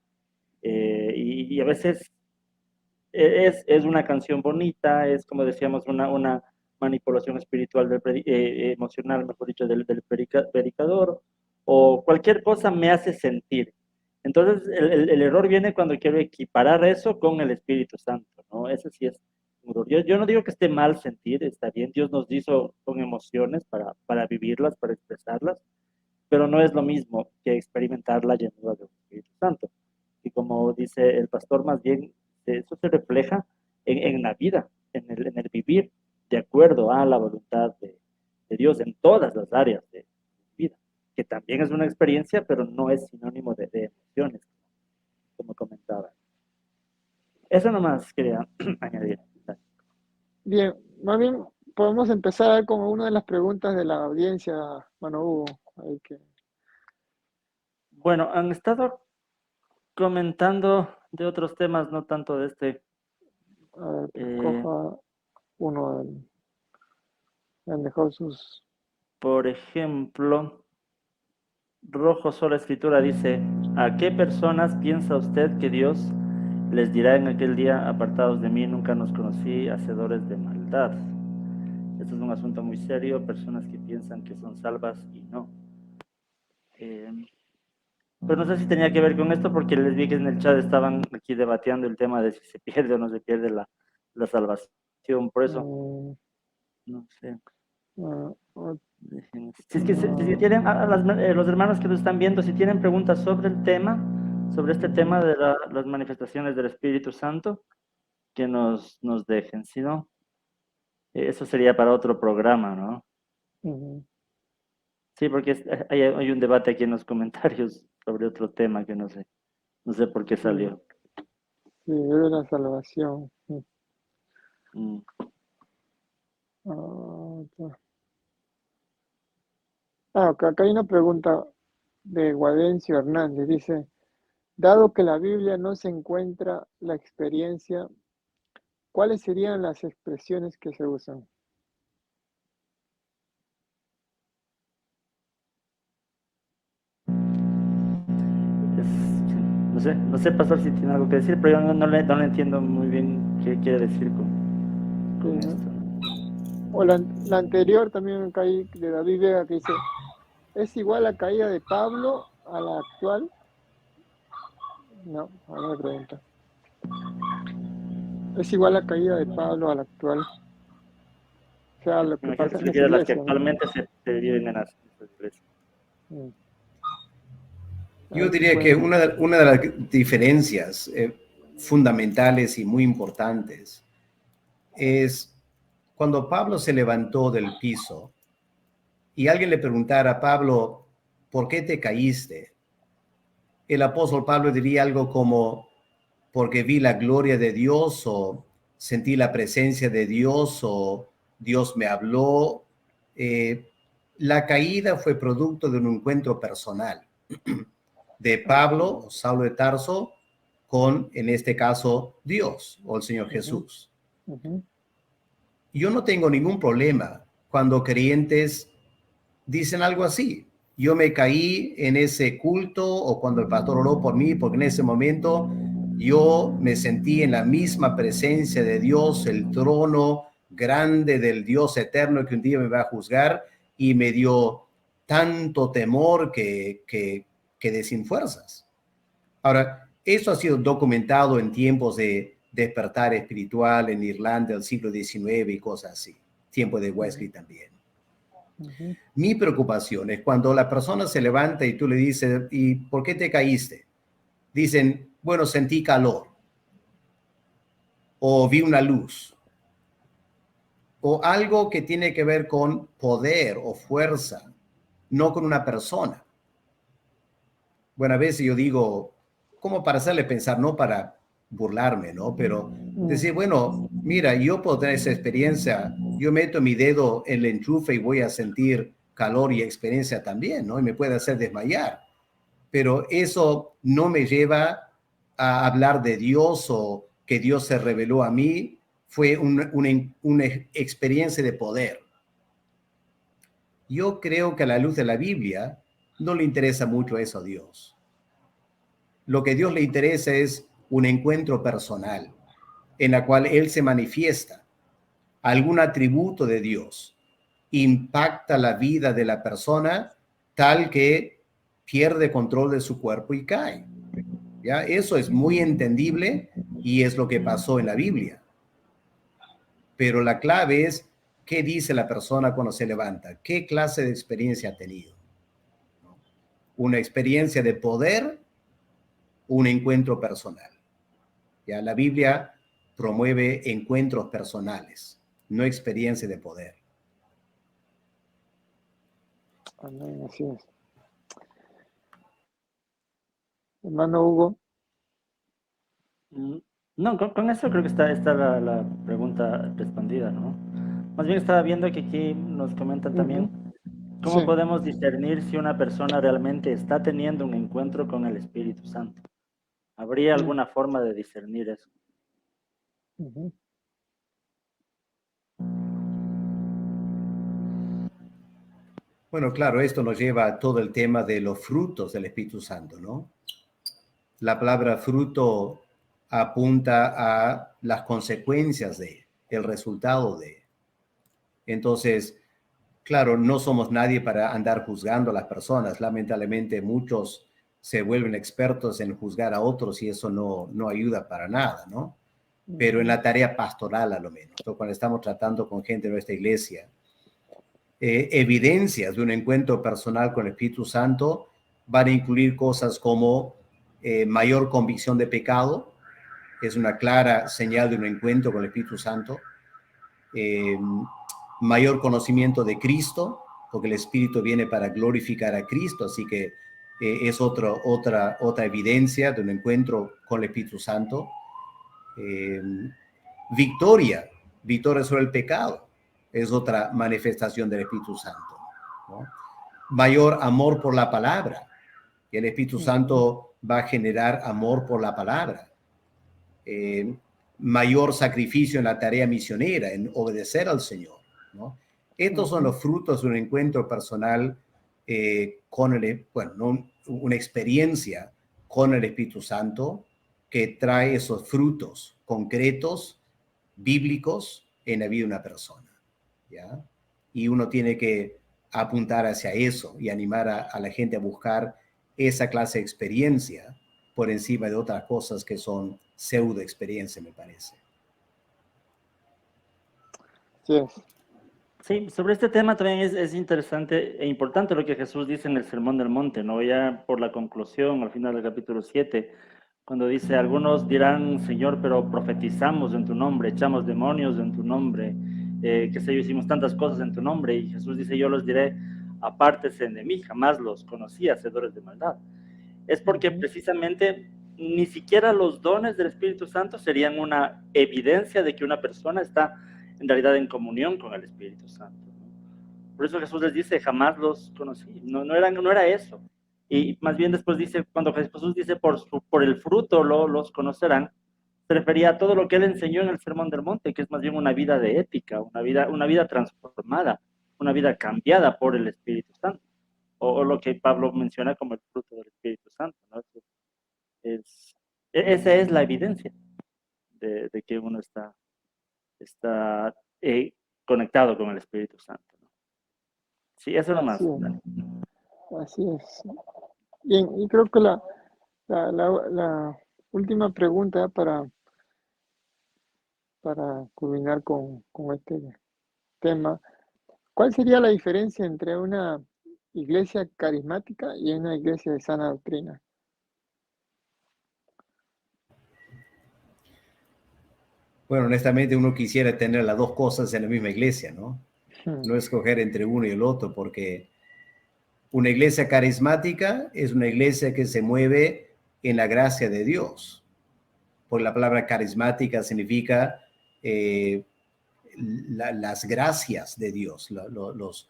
Y a veces es una canción bonita, es como decíamos, una manipulación espiritual, emocional, mejor dicho, del predicador, o cualquier cosa me hace sentir. Entonces, el error viene cuando quiero equiparar eso con el Espíritu Santo, ¿no? Ese sí es un error. Yo no digo que esté mal sentir, está bien, Dios nos hizo con emociones para vivirlas, para expresarlas, pero no es lo mismo que experimentar la llenura del Espíritu Santo. Y como dice el pastor, más bien eso se refleja en la vida, en el vivir de acuerdo a la voluntad de Dios en todas las áreas de vida. que también es una experiencia, pero no es sinónimo de emociones, como comentaba. Eso nomás quería añadir. Bien, más bien podemos empezar con una de las preguntas de la audiencia, bueno, Hugo. Ahí que, Bueno, han estado comentando de otros temas, no tanto de este. a ver, que Eh, coja uno, el mejor sus... por ejemplo, Rojo Sola Escritura dice, ¿a qué personas piensa usted que Dios les dirá en aquel día, apartados de mí, nunca nos conocí, hacedores de maldad? Esto es un asunto muy serio, personas que piensan que son salvas y no. Pues no sé si tenía que ver con esto, porque les vi que en el chat estaban aquí debatiendo el tema de si se pierde o no se pierde la salvación, por eso, no sé. Si es que, si tienen, los hermanos que nos están viendo, si tienen preguntas sobre el tema, sobre este tema de las manifestaciones del Espíritu Santo, que nos dejen, si no, eso sería para otro programa, ¿no? Sí, porque hay un debate aquí en los comentarios sobre otro tema que no sé por qué salió. Sí, de la salvación. Mm. Acá hay una pregunta de Guadencio Hernández. Dice, dado que la Biblia no se encuentra la experiencia, ¿cuáles serían las expresiones que se usan? No sé, pastor, si tiene algo que decir, pero yo no le entiendo muy bien qué quiere decir con Sí, esto. o la anterior también acá hay de David Vega que dice, ¿es igual la caída de Pablo a la actual? No, a ver la pregunta. ¿Es igual la caída de Pablo a la actual? O sea, lo Me que imagino que pasa se en esa refiere a las que iglesia, ¿no? actualmente se viven en las iglesias. A Yo ver si diría que pueden. una de las diferencias fundamentales y muy importantes es cuando Pablo se levantó del piso y alguien le preguntara a Pablo, ¿por qué te caíste? El apóstol Pablo diría algo como, porque vi la gloria de Dios o sentí la presencia de Dios o Dios me habló. La caída fue producto de un encuentro personal de Pablo o Saulo de Tarso con, en este caso, Dios o el Señor Jesús. Yo no tengo ningún problema cuando creyentes dicen algo así. Yo me caí en ese culto o cuando el pastor oró por mí, porque en ese momento yo me sentí en la misma presencia de Dios, el trono grande del Dios eterno que un día me va a juzgar y me dio tanto temor que quedé sin fuerzas. Ahora, eso ha sido documentado en tiempos de despertar espiritual en Irlanda del siglo XIX y cosas así, tiempo de Wesley también. Mi preocupación es cuando la persona se levanta y tú le dices, ¿y por qué te caíste? Dicen, bueno, sentí calor, o vi una luz, o algo que tiene que ver con poder o fuerza, no con una persona. Bueno, a veces yo digo, como para hacerle pensar, no para burlarme, ¿no? Pero decir, bueno, mira, yo puedo tener esa experiencia, yo meto mi dedo en el enchufe y voy a sentir calor y experiencia también, ¿no? Y me puede hacer desmayar. Pero eso no me lleva a hablar de Dios o que Dios se reveló a mí, fue una experiencia de poder. Yo creo que a la luz de la Biblia no le interesa mucho eso a Dios. Lo que a Dios le interesa es un encuentro personal en la cual Él se manifiesta. Algún atributo de Dios impacta la vida de la persona tal que pierde control de su cuerpo y cae. ¿Ya? Eso es muy entendible y es lo que pasó en la Biblia. Pero la clave es qué dice la persona cuando se levanta, qué clase de experiencia ha tenido. Una experiencia de poder, un encuentro personal. Ya la Biblia promueve encuentros personales, no experiencia de poder. Amén, así es. Hermano Hugo. No, con eso creo que está la pregunta respondida, ¿no? Más bien estaba viendo que aquí nos comentan también cómo Sí. podemos discernir si una persona realmente está teniendo un encuentro con el Espíritu Santo. ¿Habría alguna forma de discernir eso? Ujú. Bueno, claro, esto nos lleva a todo el tema de los frutos del Espíritu Santo, ¿no? La palabra fruto apunta a las consecuencias de, el resultado de. Entonces, claro, no somos nadie para andar juzgando a las personas. Lamentablemente, muchos se vuelven expertos en juzgar a otros y eso no ayuda para nada, ¿no? Pero en la tarea pastoral, a lo menos, ¿no? Cuando estamos tratando con gente de nuestra iglesia, evidencias de un encuentro personal con el Espíritu Santo van a incluir cosas como mayor convicción de pecado, es una clara señal de un encuentro con el Espíritu Santo, mayor conocimiento de Cristo, porque el Espíritu viene para glorificar a Cristo, así que es otra evidencia de un encuentro con el Espíritu Santo. Victoria sobre el pecado, es otra manifestación del Espíritu Santo, ¿no? Mayor amor por la palabra, y el Espíritu Santo va a generar amor por la palabra. Mayor sacrificio en la tarea misionera, en obedecer al Señor, ¿no? Estos son los frutos de un encuentro personal una experiencia con el Espíritu Santo que trae esos frutos concretos, bíblicos, en la vida de una persona, ¿ya? Y uno tiene que apuntar hacia eso y animar a la gente a buscar esa clase de experiencia por encima de otras cosas que son pseudo experiencia, me parece. Sí, es. Sí, sobre este tema también es interesante e importante lo que Jesús dice en el Sermón del Monte, ¿no? Ya por la conclusión, al final del capítulo 7, cuando dice, algunos dirán, Señor, pero profetizamos en tu nombre, echamos demonios en tu nombre, qué sé yo, hicimos tantas cosas en tu nombre, y Jesús dice, yo los diré, apártense de mí, jamás los conocí, hacedores de maldad. Es porque precisamente ni siquiera los dones del Espíritu Santo serían una evidencia de que una persona está en realidad en comunión con el Espíritu Santo, ¿no? Por eso Jesús les dice, jamás los conocí, no era eso. Y más bien después dice, cuando Jesús dice, por el fruto los conocerán, se refería a todo lo que él enseñó en el Sermón del Monte, que es más bien una vida de ética, una vida transformada, una vida cambiada por el Espíritu Santo, o lo que Pablo menciona como el fruto del Espíritu Santo, ¿no? Esa es la evidencia de que uno está conectado con el Espíritu Santo, ¿no? Sí, eso es lo más. Sí, así es. Bien, y creo que la última pregunta para culminar con este tema, ¿cuál sería la diferencia entre una iglesia carismática y una iglesia de sana doctrina? Bueno, honestamente uno quisiera tener las dos cosas en la misma iglesia, ¿no? No escoger entre uno y el otro, porque una iglesia carismática es una iglesia que se mueve en la gracia de Dios. Porque la palabra carismática significa las gracias de Dios, los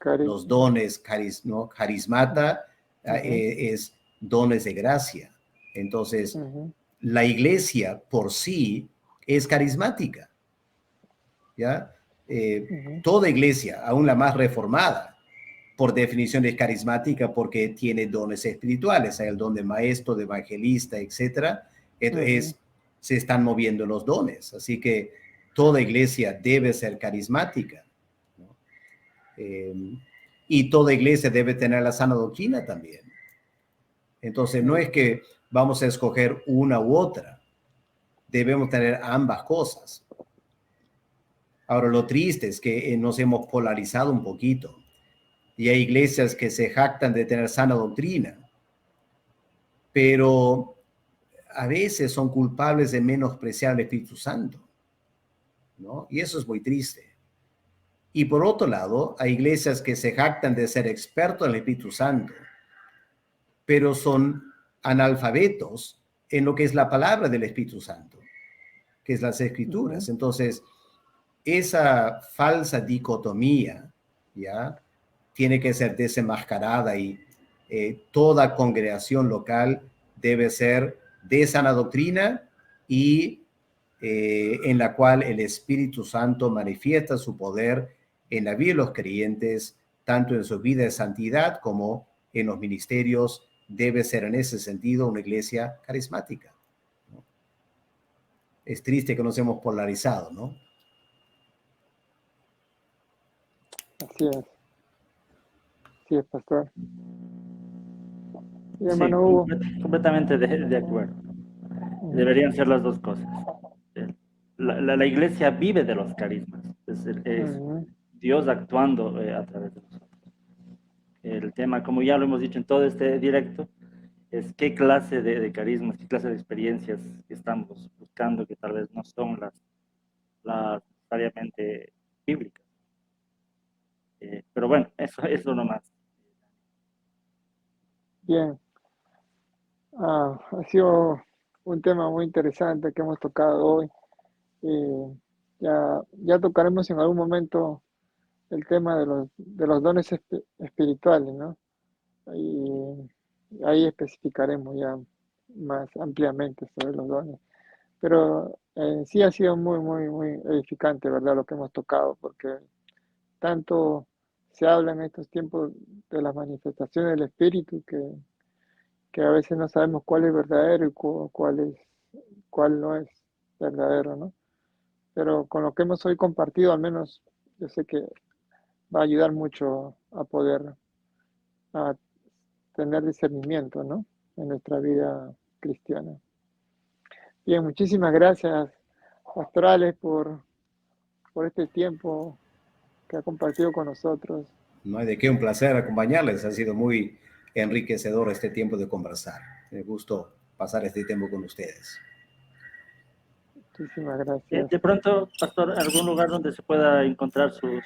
dones, ¿no? Carismata es dones de gracia. Entonces, la iglesia por sí es carismática, ¿ya? Toda iglesia, aún la más reformada, por definición es carismática porque tiene dones espirituales, hay el don de maestro, de evangelista, etcétera. Se están moviendo los dones, así que toda iglesia debe ser carismática, ¿no? Y toda iglesia debe tener la sana doctrina también. Entonces, no es que vamos a escoger una u otra, debemos tener ambas cosas. Ahora, lo triste es que nos hemos polarizado un poquito y hay iglesias que se jactan de tener sana doctrina, pero a veces son culpables de menospreciar al Espíritu Santo, ¿no? Y eso es muy triste. Y por otro lado, hay iglesias que se jactan de ser expertos en el Espíritu Santo, pero son analfabetos en lo que es la palabra del Espíritu Santo, que es las Escrituras. Entonces, esa falsa dicotomía, ¿ya?, tiene que ser desenmascarada y toda congregación local debe ser de sana doctrina y en la cual el Espíritu Santo manifiesta su poder en la vida de los creyentes, tanto en su vida de santidad como en los ministerios. Debe ser en ese sentido una iglesia carismática, ¿no? Es triste que nos hemos polarizado, ¿no? Así es, pastor. Y Sí, hermano Hugo. completamente de acuerdo. Deberían ser las dos cosas. La iglesia vive de los carismas. Es Dios actuando a través de nosotros. El tema, como ya lo hemos dicho en todo este directo, es qué clase de carismas, qué clase de experiencias estamos buscando, que tal vez no son las necesariamente bíblicas. Pero bueno, eso nomás. Bien. Ha sido un tema muy interesante que hemos tocado hoy. Ya tocaremos en algún momento el tema de los dones espirituales, ¿no? Y ahí especificaremos ya más ampliamente sobre los dones. Pero sí ha sido muy, muy, muy edificante, ¿verdad? Lo que hemos tocado, porque tanto se habla en estos tiempos de las manifestaciones del Espíritu que a veces no sabemos cuál es verdadero y cuál no es verdadero, ¿no? Pero con lo que hemos hoy compartido, al menos yo sé que va a ayudar mucho a poder a tener discernimiento, ¿no?, en nuestra vida cristiana. Bien, muchísimas gracias, pastorales, por este tiempo que ha compartido con nosotros. No hay de qué, un placer acompañarles. Ha sido muy enriquecedor este tiempo de conversar. Me gustó pasar este tiempo con ustedes. Muchísimas gracias. De pronto, pastor, algún lugar donde se pueda encontrar su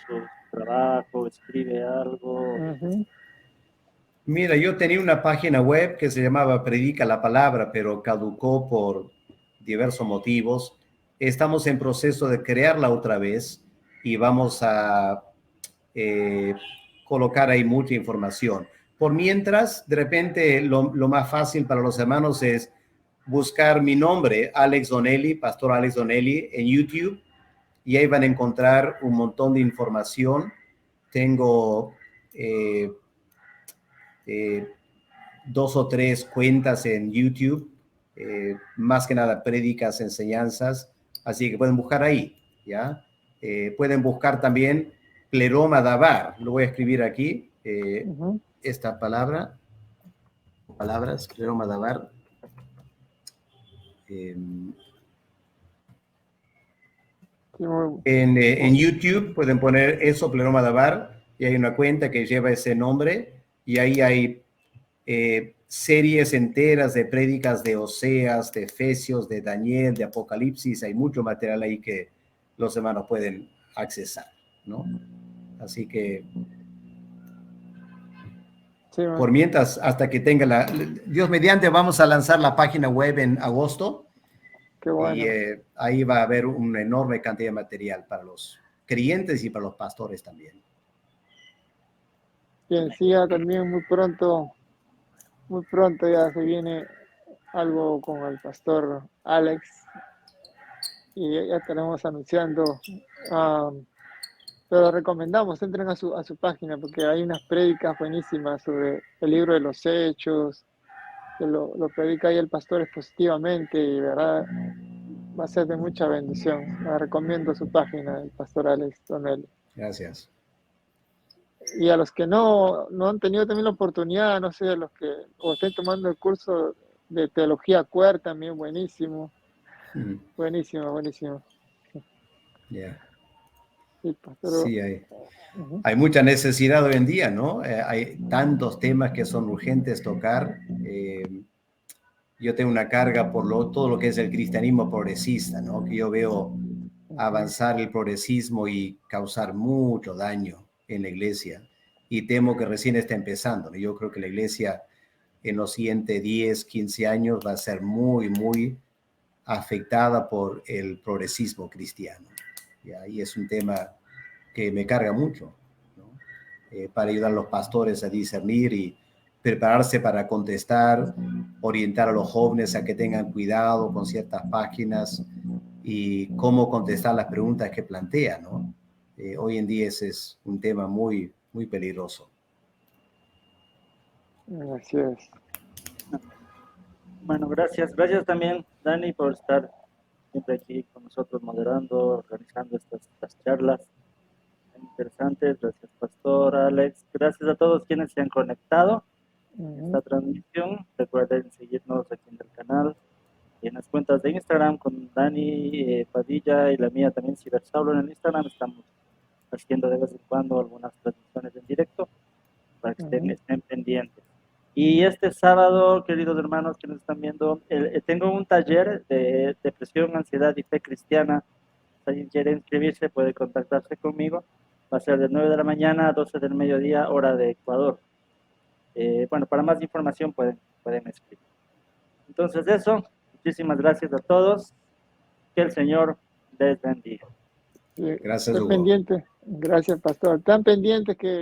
trabajo, escribe algo. Mira, yo tenía una página web que se llamaba Predica la Palabra, pero caducó por diversos motivos. Estamos en proceso de crearla otra vez y vamos a colocar ahí mucha información. Por mientras, de repente, lo más fácil para los hermanos es buscar mi nombre, Alex Donnelly, Pastor Alex Donnelly, en YouTube, y ahí van a encontrar un montón de información. Tengo 2 o 3 cuentas en YouTube, más que nada prédicas, enseñanzas, así que pueden buscar ahí, ¿ya? Pueden buscar también Pleroma Dabar, lo voy a escribir aquí, esta palabras, Pleroma Dabar. En YouTube pueden poner eso, Pleroma Dabar, y hay una cuenta que lleva ese nombre, y ahí hay series enteras de prédicas de Oseas, de Efesios, de Daniel, de Apocalipsis. Hay mucho material ahí que los hermanos pueden accesar, ¿no? Así que sí, por mientras, hasta que tenga Dios mediante, vamos a lanzar la página web en agosto. Qué bueno. Y ahí va a haber una enorme cantidad de material para los creyentes y para los pastores también. Bien, sí, ya también muy pronto ya se viene algo con el pastor Alex y ya estaremos anunciando, pero recomendamos, entren a su página porque hay unas prédicas buenísimas sobre el libro de los Hechos, que lo predica ahí el pastor expositivamente y verdad va a ser de mucha bendición. Les recomiendo su página, el pastor Alex Donnelly. Gracias. Y a los que no han tenido también la oportunidad, no sé, a los que o estén tomando el curso de teología queer, también buenísimo. Buenísimo. Yeah. Sí, pero, sí, hay mucha necesidad hoy en día, ¿no? Hay tantos temas que son urgentes tocar. Yo tengo una carga por todo lo que es el cristianismo progresista, ¿no? Que yo veo avanzar el progresismo y causar mucho daño en la iglesia. Y temo que recién está empezando, ¿no? Yo creo que la iglesia en los siguientes 10, 15 años va a ser muy afectada por el progresismo cristiano. Y es un tema que me carga mucho, ¿no? Para ayudar a los pastores a discernir y prepararse para contestar, orientar a los jóvenes a que tengan cuidado con ciertas páginas y cómo contestar las preguntas que plantean, ¿no? Hoy en día ese es un tema muy peligroso. Así es. Bueno, gracias. Gracias también, Dani, por estar siempre aquí con nosotros moderando, organizando estas charlas interesantes. Gracias, Pastor Alex. Gracias a todos quienes se han conectado a esta transmisión. Recuerden seguirnos aquí en el canal y en las cuentas de Instagram con Dani Padilla y la mía también, Cibersaulo, en el Instagram. Estamos haciendo de vez en cuando algunas transmisiones en directo para que estén pendientes. Y este sábado, queridos hermanos que nos están viendo, tengo un taller de depresión, ansiedad y fe cristiana. Si alguien quiere inscribirse, puede contactarse conmigo. Va a ser de 9 de la mañana a 12 del mediodía, hora de Ecuador. Bueno, para más información pueden escribir. Entonces eso, muchísimas gracias a todos. Que el Señor les bendiga. Gracias, Estoy Hugo. pendiente. Gracias, pastor. Tan pendiente que